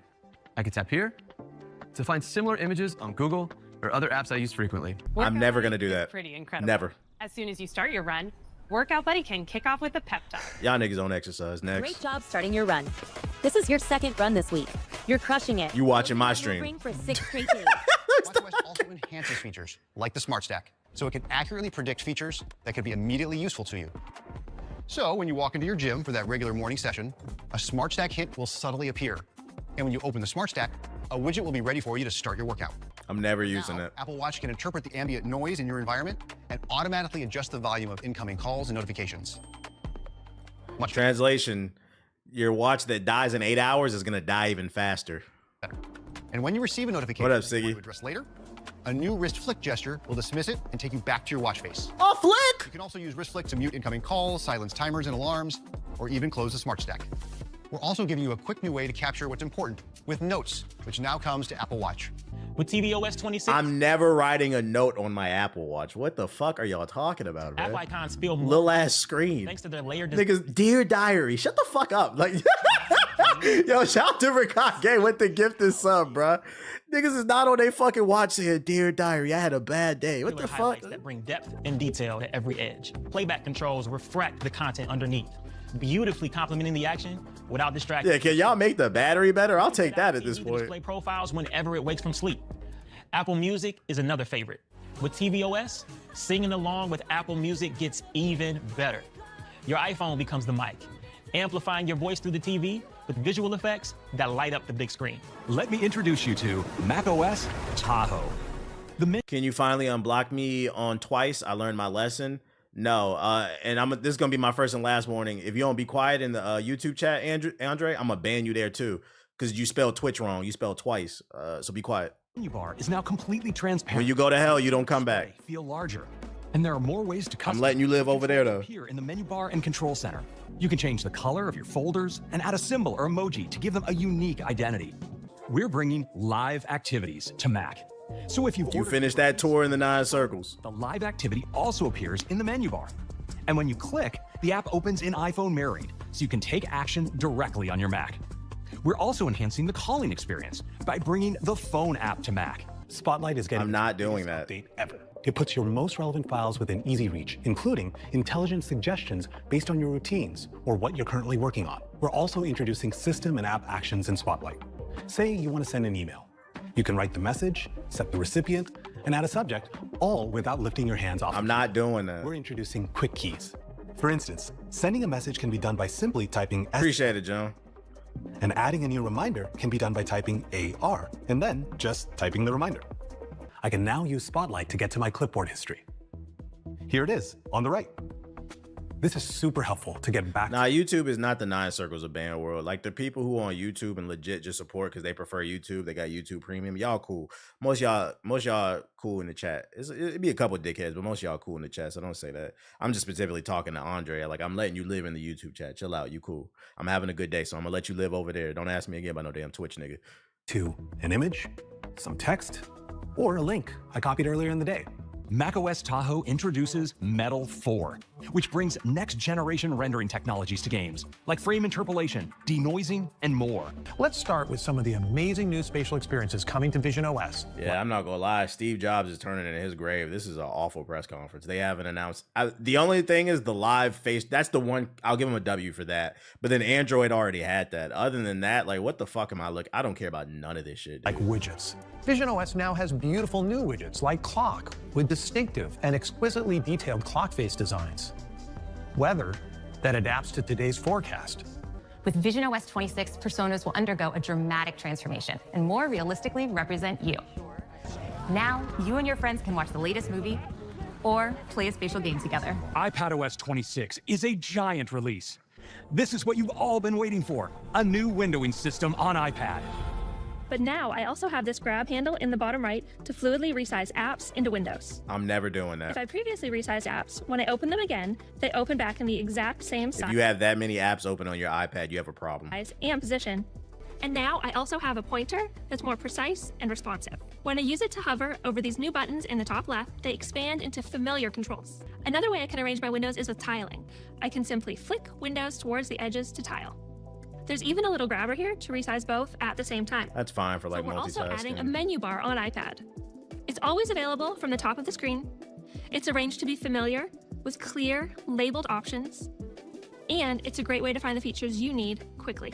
Speaker 6: I can tap here to find similar images on Google or other apps I use frequently.
Speaker 1: I'm never gonna do that.
Speaker 7: Pretty incredible.
Speaker 1: Never.
Speaker 7: As soon as you start your run, Workout Buddy can kick off with a pep talk.
Speaker 1: Y'all niggas don't exercise. Next.
Speaker 8: Great job starting your run. This is your second run this week. You're crushing it.
Speaker 1: You watching my stream.
Speaker 8: For 6 straight days.
Speaker 9: WatchOS also enhances features like the Smart Stack, so it can accurately predict features that could be immediately useful to you. So when you walk into your gym for that regular morning session, a Smart Stack hint will subtly appear. And when you open the Smart Stack, a widget will be ready for you to start your workout.
Speaker 1: I'm never using
Speaker 9: Now,
Speaker 1: it.
Speaker 9: Apple Watch can interpret the ambient noise in your environment and automatically adjust the volume of incoming calls and notifications.
Speaker 1: Translation, your watch that dies in 8 hours is gonna die even faster.
Speaker 9: And when you receive a notification
Speaker 1: What up,
Speaker 9: that you want
Speaker 1: Siggy?
Speaker 9: to address later, a new wrist flick gesture will dismiss it and take you back to your watch face.
Speaker 1: Oh, flick!
Speaker 9: You can also use wrist flick to mute incoming calls, silence timers and alarms, or even close the Smart Stack. We're also giving you a quick new way to capture what's important with Notes, which now comes to Apple Watch.
Speaker 12: With tvOS 26,
Speaker 1: I'm never writing a note on my Apple Watch. What the fuck are y'all talking about,
Speaker 12: app
Speaker 1: bro?
Speaker 12: icons feel more
Speaker 1: Little ass screen.
Speaker 12: thanks to their layered
Speaker 1: Niggas, Dear Diary, shut the fuck up. Like, yo, shout out to Rikage with the gift and sub, bro. Niggas is not on their fucking watch saying, Dear Diary, I had a bad day. What the fuck?
Speaker 12: highlights that bring depth and detail at every edge. Playback controls refract the content underneath, beautifully complementing the action without distracting.
Speaker 1: Yeah, can y'all make the battery better? I'll take that at this point.
Speaker 12: Display profiles whenever it wakes from sleep. Apple Music is another favorite. With tvOS, singing along with Apple Music gets even better. Your iPhone becomes the mic, amplifying your voice through the TV with visual effects that light up the big screen.
Speaker 4: Let me introduce you to macOS Tahoe.
Speaker 1: Can you finally unblock me on twice? I learned my lesson. No, and this is gonna be my first and last warning. If you don't be quiet in the YouTube chat, Andre, I'm gonna ban you there too, because you spelled Twitch wrong. You spelled twice. So be quiet.
Speaker 4: Menu bar is now completely transparent.
Speaker 1: When you go to hell, you don't come back.
Speaker 4: Feel larger. And there are more ways to customize.
Speaker 1: I'm letting you live over there though.
Speaker 4: Here in the menu bar and control center. You can change the color of your folders and add a symbol or emoji to give them a unique identity. We're bringing live activities to Mac. So if you
Speaker 1: finish that tour in the 9 circles,
Speaker 4: the live activity also appears in the menu bar. And when you click, the app opens in iPhone mirroring, so you can take action directly on your Mac. We're also enhancing the calling experience by bringing the phone app to Mac.
Speaker 27: Spotlight is getting
Speaker 1: I'm not doing that.
Speaker 27: Update ever. It puts your most relevant files within easy reach, including intelligent suggestions based on your routines or what you're currently working on. We're also introducing system and app actions in Spotlight. Say you want to send an email. You can write the message, set the recipient, and add a subject, all without lifting your hands off.
Speaker 1: I'm not doing that.
Speaker 27: We're introducing quick keys. For instance, sending a message can be done by simply typing S.
Speaker 1: Appreciate it, John.
Speaker 27: And adding a new reminder can be done by typing AR, and then just typing the reminder. I can now use Spotlight to get to my clipboard history. Here it is, on the right. This is super helpful to get back.
Speaker 1: Nah, YouTube is not the 9 circles of Band World. Like the people who are on YouTube and legit just support because they prefer YouTube, they got YouTube Premium. Y'all cool. Most y'all cool in the chat. It'd be a couple of dickheads, but most y'all cool in the chat. So don't say that. I'm just specifically talking to Andre. Like I'm letting you live in the YouTube chat. Chill out. You cool. I'm having a good day, so I'm gonna let you live over there. Don't ask me again about no damn Twitch, nigga.
Speaker 27: To an image, some text, or a link I copied earlier in the day.
Speaker 4: macOS Tahoe introduces Metal 4, which brings next-generation rendering technologies to games, like frame interpolation, denoising, and more.
Speaker 28: Let's start with some of the amazing new spatial experiences coming to visionOS.
Speaker 1: Yeah, I'm not gonna lie. Steve Jobs is turning in his grave. This is an awful press conference. They haven't announced. The only thing is the live face. That's the one. I'll give him a W for that. But then Android already had that. Other than that, like, what the fuck am I looking? I don't care about none of this shit, dude.
Speaker 28: Like widgets. visionOS now has beautiful new widgets like clock with distinctive and exquisitely detailed clock face designs. Weather that adapts to today's forecast.
Speaker 24: With visionOS 26, personas will undergo a dramatic transformation and more realistically represent you. Now, you and your friends can watch the latest movie or play a spatial game together.
Speaker 4: iPadOS 26 is a giant release. This is what you've all been waiting for, a new windowing system on iPad.
Speaker 10: But now I also have this grab handle in the bottom right to fluidly resize apps into windows.
Speaker 1: I'm never doing
Speaker 10: If
Speaker 1: that.
Speaker 10: I previously resized apps, when I open them again, they open back in the exact same
Speaker 1: If
Speaker 10: size
Speaker 1: you have that many apps open on your iPad, you have a problem.
Speaker 10: and position. And now I also have a pointer that's more precise and responsive. When I use it to hover over these new buttons in the top left, they expand into familiar controls. Another way I can arrange my windows is with tiling. I can simply flick windows towards the edges to tile. There's even a little grabber here to resize both at the same time.
Speaker 1: That's fine for like
Speaker 10: We're also adding a
Speaker 1: multitasking.
Speaker 10: menu bar on iPad. It's always available from the top of the screen. It's arranged to be familiar with clear, labeled options. And it's a great way to find the features you need quickly.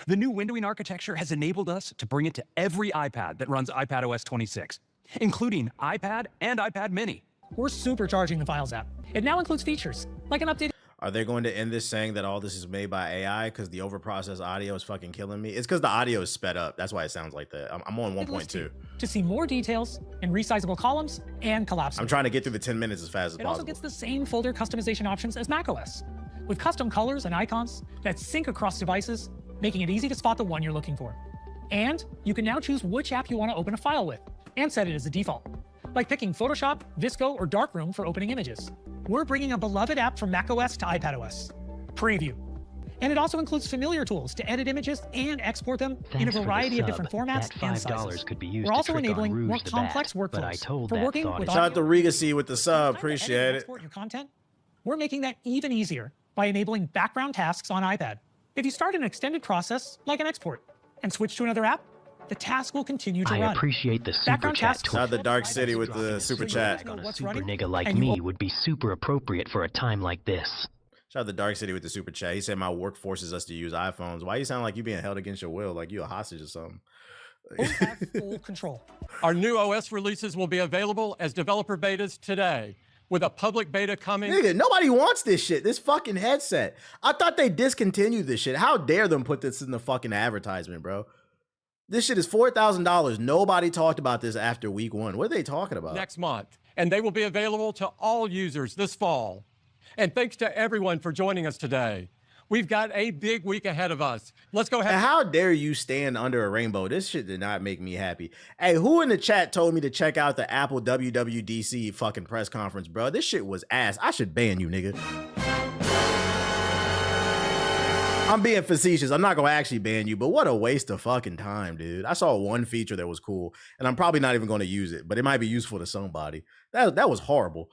Speaker 4: The new windowing architecture has enabled us to bring it to every iPad that runs iPadOS 26, including iPad and iPad mini.
Speaker 26: We're supercharging the Files app. It now includes features like an updated
Speaker 1: Are they going to end this saying that all this is made by AI because the overprocessed audio is fucking killing me? It's because the audio is sped up. That's why it sounds like that. I'm on 1.2.
Speaker 26: to see more details in resizable columns and collapsible.
Speaker 1: I'm trying to get through the 10 minutes as fast as
Speaker 26: It also
Speaker 1: possible.
Speaker 26: gets the same folder customization options as macOS, with custom colors and icons that sync across devices, making it easy to spot the one you're looking for. And you can now choose which app you want to open a file with, and set it as the default, like picking Photoshop, VSCO, or Darkroom for opening images. We're bringing a beloved app from macOS to iPadOS, Preview. And it also includes familiar tools to edit images and export them in a variety of different formats and sizes.
Speaker 11: could be used
Speaker 26: We're
Speaker 11: to
Speaker 26: also
Speaker 11: trick on
Speaker 26: enabling
Speaker 11: Rouge
Speaker 26: more
Speaker 11: the
Speaker 26: complex
Speaker 11: Bat, but I
Speaker 26: workflows
Speaker 11: told
Speaker 26: for
Speaker 11: that
Speaker 26: working
Speaker 11: thought
Speaker 26: with
Speaker 1: Shout out to
Speaker 26: audio.
Speaker 1: Regacy with the sub. Appreciate it.
Speaker 26: Export your content. We're making that even easier by enabling background tasks on iPad. If you start an extended process, like an export, and switch to another app, the task will continue to
Speaker 11: I
Speaker 26: run.
Speaker 11: appreciate the super
Speaker 26: Background
Speaker 11: chat
Speaker 26: tasks
Speaker 11: twist.
Speaker 1: Shout out to Dark City with the super chat.
Speaker 11: On a
Speaker 26: what's
Speaker 11: super
Speaker 26: running,
Speaker 11: nigga like
Speaker 26: and you
Speaker 11: me would be super appropriate for a time like this.
Speaker 1: Shout out to Dark City with the super chat. He said my work forces us to use iPhones. Why you sound like you being held against your will, like you a hostage or something?
Speaker 26: have full control.
Speaker 13: Our new OS releases will be available as developer betas today, with a public beta coming.
Speaker 1: Nigga, nobody wants this shit. This fucking headset. I thought they discontinued this shit. How dare them put this in the fucking advertisement, bro? This shit is $4,000. Nobody talked about this after week 1. What are they talking about?
Speaker 13: Next month, and they will be available to all users this fall. And thanks to everyone for joining us today. We've got a big week ahead of us. Let's go ahead.
Speaker 1: And how dare you stand under a rainbow? This shit did not make me happy. Hey, who in the chat told me to check out the Apple WWDC fucking press conference, bro? This shit was ass. I should ban you, nigga. I'm being facetious. I'm not gonna actually ban you, but what a waste of fucking time, dude. I saw one feature that was cool, and I'm probably not even gonna use it, but it might be useful to somebody. That was horrible.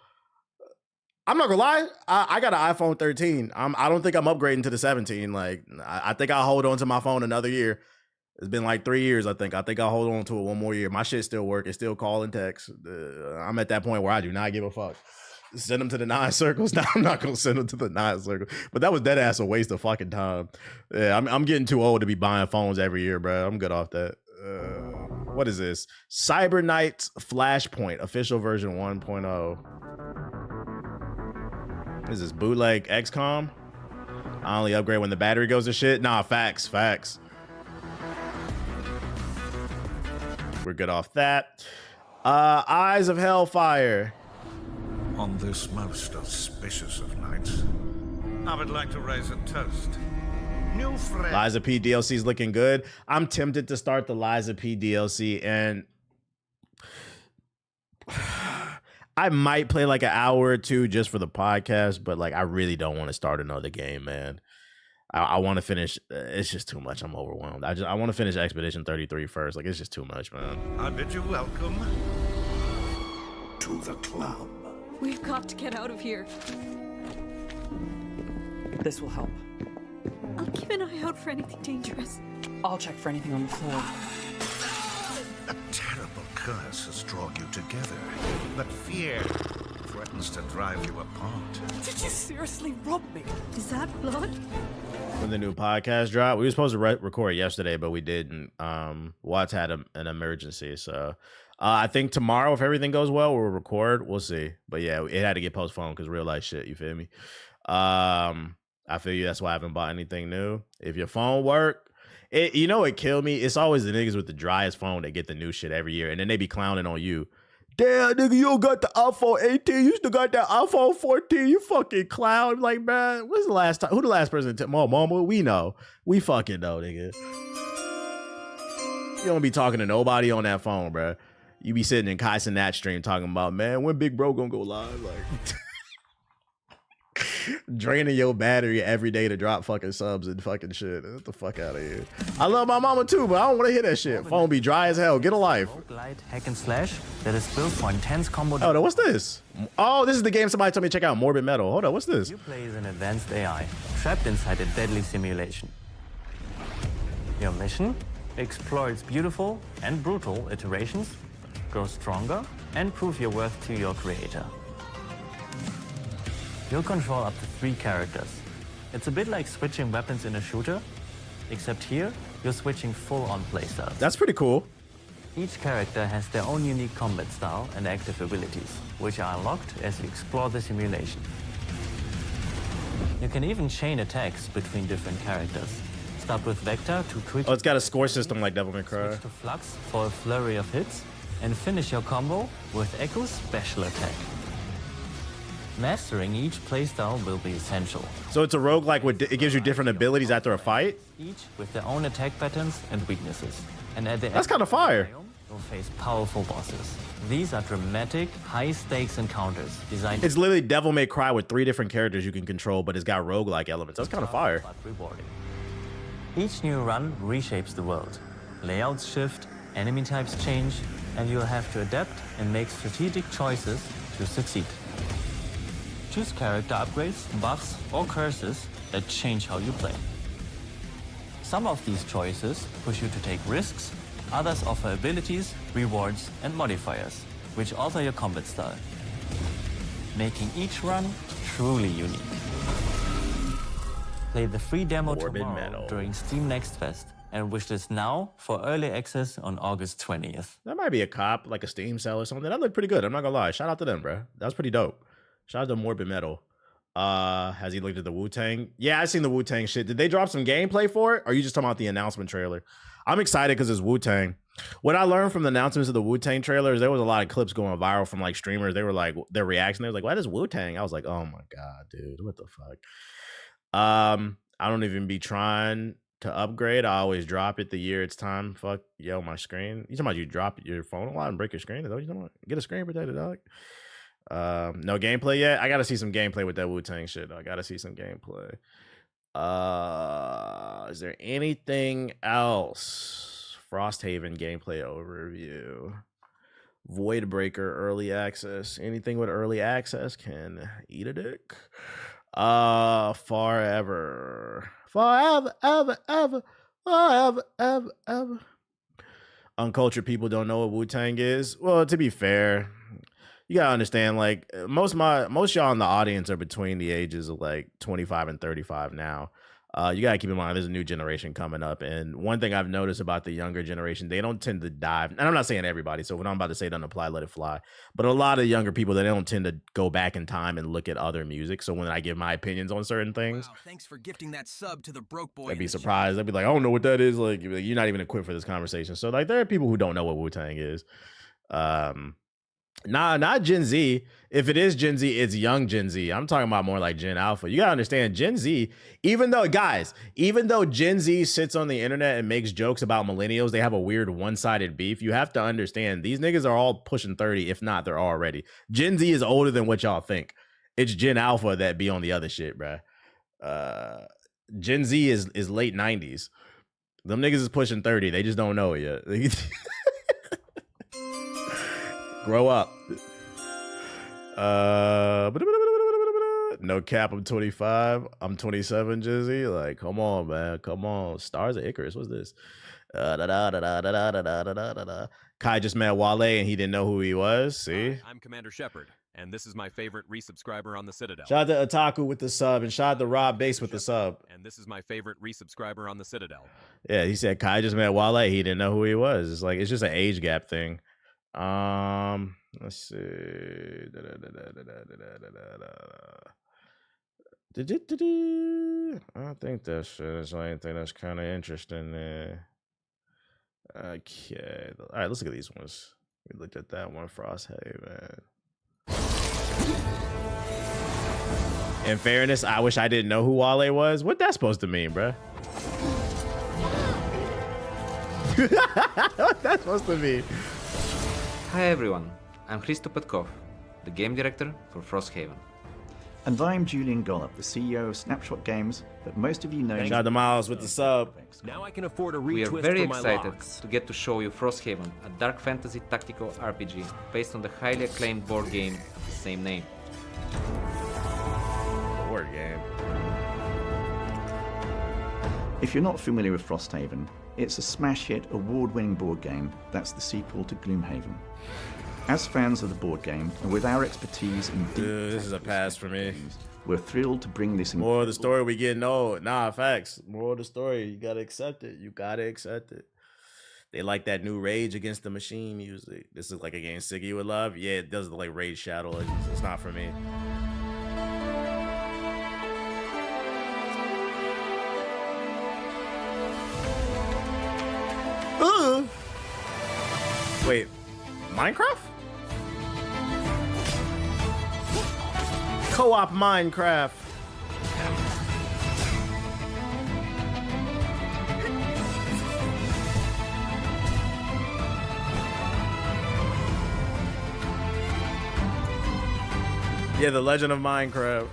Speaker 1: I'm not gonna lie. I got an iPhone 13. I don't think I'm upgrading to the 17. Like, I think I'll hold on to my phone another year. It's been like 3 years, I think. I think I'll hold on to it one more year. My shit still work. It's still call and text. I'm at that point where I do not give a fuck. Send them to the 9 circles. No, I'm not gonna send them to the 9 circles. But that was dead ass a waste of fucking time. Yeah, I'm getting too old to be buying phones every year, bro. I'm good off that. What is this? Cyber Knights Flashpoint official version 1.0. What is this, bootleg XCOM? I only upgrade when the battery goes to shit. Nah, facts. We're good off that. Eyes of Hellfire.
Speaker 14: On this most auspicious of nights, I would like to raise a toast. New friend.
Speaker 1: Liza P DLC is looking good. I'm tempted to start the Liza P DLC, and I might play like an hour or two just for the podcast, but like I really don't want to start another game, man. I want to finish. It's just too much. I'm overwhelmed. I want to finish Expedition 33 first. Like, it's just too much, man.
Speaker 14: I bid you welcome to the club.
Speaker 19: We've got to get out of here.
Speaker 15: This will help.
Speaker 19: I'll keep an eye out for anything dangerous.
Speaker 15: I'll check for anything on the floor.
Speaker 14: A terrible curse has drawn you together, but fear threatens to drive you apart.
Speaker 19: Did you seriously rob me? Is that blood?
Speaker 1: When the new podcast dropped, we were supposed to record yesterday, but we didn't. Watts had an emergency, so I think tomorrow, if everything goes well, we'll record. We'll see. But yeah, it had to get postponed because real life shit. You feel me? I feel you. That's why I haven't bought anything new. If your phone work, you know what killed me? It's always the niggas with the driest phone that get the new shit every year, and then they be clowning on you. Damn, nigga, you don't got the iPhone 18. You still got that iPhone 14. You fucking clown. Like, man, when's the last time? Who the last person? Mama, we know. We fucking know, nigga. You don't be talking to nobody on that phone, bro. You be sitting in Kai Cenat stream talking about, man, when Big Bro gonna go live? Like draining your battery every day to drop fucking subs and fucking shit. Get the fuck out of here. I love my mama too, but I don't want to hear that shit. Phone be dry as hell. Get a life.
Speaker 2: Roguelite hack and slash that is built for intense combo.
Speaker 1: Oh, no, what's this? Oh, this is the game somebody told me to check out. Morbid Metal. Hold on, what's this?
Speaker 2: You play as an advanced AI trapped inside a deadly simulation. Your mission? Explore its beautiful and brutal iterations, grow stronger, and prove your worth to your creator. You'll control up to 3 characters. It's a bit like switching weapons in a shooter, except here, you're switching full-on playstyles.
Speaker 1: That's pretty cool.
Speaker 2: Each character has their own unique combat style and active abilities, which are unlocked as you explore the simulation. You can even chain attacks between different characters. Start with Vector to quick.
Speaker 1: Oh, it's got a score system like Devil May Cry.
Speaker 2: Switch to Flux for a flurry of hits, and finish your combo with Echo's special attack. Mastering each playstyle will be essential.
Speaker 1: So it's a roguelike with it gives you different abilities after a fight?
Speaker 2: Each with their own attack patterns and weaknesses. And at the
Speaker 1: That's kind of fire.
Speaker 2: You'll face powerful bosses. These are dramatic, high-stakes encounters designed.
Speaker 1: It's literally Devil May Cry with 3 different characters you can control, but it's got roguelike elements. That's kind of fire.
Speaker 2: But rewarding. Each new run reshapes the world. Layouts shift, enemy types change, and you'll have to adapt and make strategic choices to succeed. Choose character upgrades, buffs, or curses that change how you play. Some of these choices push you to take risks, others offer abilities, rewards, and modifiers, which alter your combat style, making each run truly unique. Play the free demo tomorrow during Steam Next Fest and wishlist now for early access on August 20th.
Speaker 1: That might be a cop, like a Steam sale or something. That looked pretty good. I'm not gonna lie. Shout out to them, bro. That was pretty dope. Shout out to Morbid Metal. Has he looked at the Wu-Tang? Yeah, I seen the Wu-Tang shit. Did they drop some gameplay for it? Or are you just talking about the announcement trailer? I'm excited because it's Wu-Tang. What I learned from the announcements of the Wu-Tang trailers, there was a lot of clips going viral from like streamers. They were like, their reaction, they was like, what is Wu-Tang? I was like, oh my God, dude, what the fuck? I don't even be trying to upgrade. I always drop it the year it's time. Fuck, yo, my screen. You talking about you drop your phone a lot and break your screen? Is that what you talking about? Get a screen protector, dog. No gameplay yet. I gotta see some gameplay with that Wu-Tang shit. I gotta see some gameplay. Is there anything else? Frosthaven gameplay overview. Voidbreaker early access. Anything with early access can eat a dick. Forever, ever. Uncultured people don't know what Wu-Tang is. Well, to be fair, you gotta understand, like most y'all in the audience are between the ages of like 25 and 35 now. You gotta keep in mind there's a new generation coming up, and one thing I've noticed about the younger generation, they don't tend to dive. And I'm not saying everybody, so what I'm about to say doesn't apply, let it fly. But a lot of younger people, they don't tend to go back in time and look at other music. So when I give my opinions on certain things,
Speaker 5: wow, thanks for gifting that sub to the broke boy.
Speaker 1: They'd be surprised. They'd be like, I don't know what that is. Like you're not even equipped for this conversation. So like there are people who don't know what Wu-Tang is. Not Gen Z. If it is Gen Z, it's young Gen Z. I'm talking about more like Gen Alpha. You gotta understand, Gen Z, even though Gen Z sits on the internet and makes jokes about millennials, they have a weird one-sided beef. You have to understand, these niggas are all pushing 30, if not, they're already. Gen Z is older than what y'all think. It's Gen Alpha that be on the other shit, bruh. Gen Z is late 90s. Them niggas is pushing 30. They just don't know it yet. Grow up. No cap, I'm 25. I'm 27, Jizzy. Like, come on, man. Come on. Stars of Icarus. What's this? Kai just met Wale and he didn't know who he was. See?
Speaker 16: I'm Commander Shepard, and this is my favorite resubscriber on the Citadel.
Speaker 1: Shout out to Otaku with the sub, and shout out to Rob Base with the sub.
Speaker 16: And this is my favorite resubscriber on the Citadel.
Speaker 1: Yeah, he said Kai just met Wale. He didn't know who he was. It's like, it's just an age gap thing. Let's see. I think that shit is the only thing that's kind of interesting there. Okay. All right, let's look at these ones. We looked at that one, Frosthaven. In fairness, I wish I didn't know who Wale was. What that supposed to mean, bruh? What's that supposed to be?
Speaker 3: Hi everyone, I'm Hristo Petkov, the game director for Frosthaven.
Speaker 17: And I'm Julian Gollop, the CEO of Snapshot Games, but most of you know...
Speaker 1: Shout out to Miles with the sub.
Speaker 16: Now I can afford a
Speaker 3: We are
Speaker 16: retwist
Speaker 3: very
Speaker 16: for my
Speaker 3: excited
Speaker 16: locks.
Speaker 3: to get to show you Frosthaven, a dark fantasy tactical RPG based on the highly acclaimed board game of the same name.
Speaker 1: Board game.
Speaker 17: If you're not familiar with Frosthaven, it's a smash hit, award-winning board game that's the sequel to Gloomhaven. As fans of the board game, and with our expertise in deep
Speaker 1: This is a pass for me.
Speaker 17: we're thrilled to bring this
Speaker 1: More of the story we get. No, nah, facts. More of the story. You gotta accept it. You gotta accept it. They like that new Rage Against the Machine music. This is like a game Siggy would love. Yeah, it does like Rage Shadow Legends. It's not for me. Wait, Minecraft? Co-op Minecraft. Yeah, The Legend of Minecraft.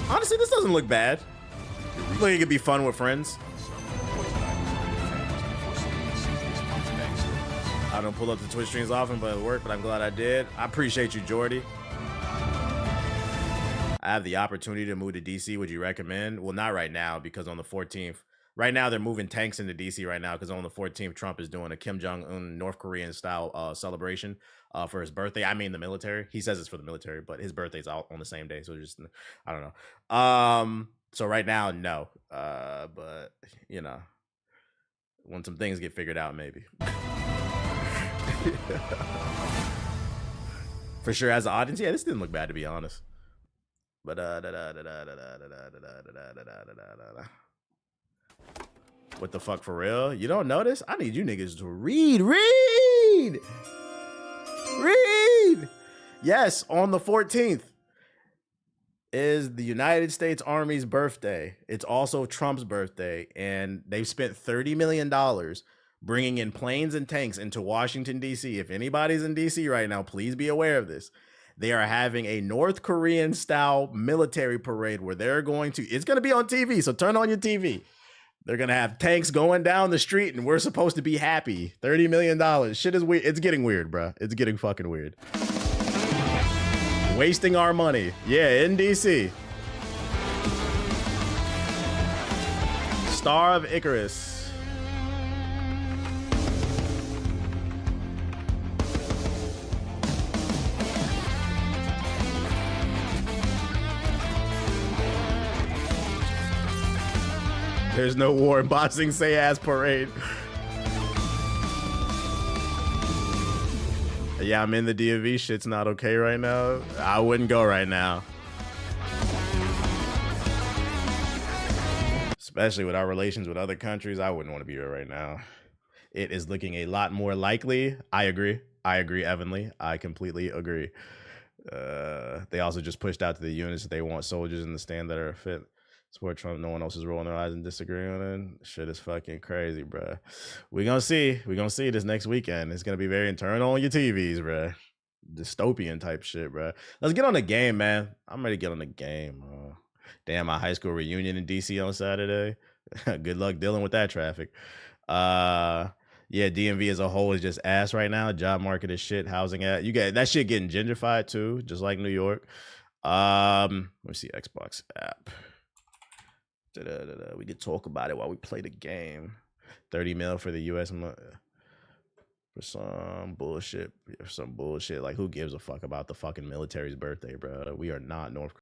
Speaker 1: Honestly, this doesn't look bad. Like it could be fun with friends. I don't pull up the Twitch streams often, but it worked, but I'm glad I did. I appreciate you, Jordy. I have the opportunity to move to DC. Would you recommend? Well, not right now, because on the 14th, right now they're moving tanks into DC right now, because on the 14th, Trump is doing a Kim Jong-un North Korean style celebration for his birthday. I mean the military. He says it's for the military, but his birthday's out on the same day. So just, I don't know. So right now, no. But, you know, when some things get figured out, maybe. For sure, as an audience, yeah, this didn't look bad, to be honest. But what the fuck, for real? You don't notice? I need you niggas to read. Yes, on the 14th is the United States Army's birthday. It's also Trump's birthday, and they've spent $30 million bringing in planes and tanks into Washington, D.C. If anybody's in D.C. right now, please be aware of this. They are having a North Korean style military parade where they're going to, it's going to be on TV, so turn on your TV. They're going to have tanks going down the street, and we're supposed to be happy. $30 million. Shit is weird. It's getting weird, bro. It's getting fucking weird. Wasting our money. Yeah, in DC. Star of Icarus. There's no war in Boxing Say Ass Parade. Yeah, I'm in the DMV. Shit's not okay right now. I wouldn't go right now. Especially with our relations with other countries, I wouldn't want to be here right now. It is looking a lot more likely. I agree, Evanly. I completely agree. They also just pushed out to the units that they want soldiers in the stand that are fit. Support Trump. No one else is rolling their eyes and disagreeing on it. Shit is fucking crazy, bruh. We're gonna see. We're gonna see this next weekend. It's gonna be very internal on your TVs, bruh. Dystopian type shit, bruh. Let's get on the game, man. I'm ready to get on the game. Damn, my high school reunion in DC on Saturday. Good luck dealing with that traffic. Yeah, DMV as a whole is just ass right now. Job market is shit. Housing at you get that shit getting gentrified too, just like New York. Let me see Xbox app. We could talk about it while we play the game. 30 mil for the US for some bullshit. Like, who gives a fuck about the fucking military's birthday, bro? We are not North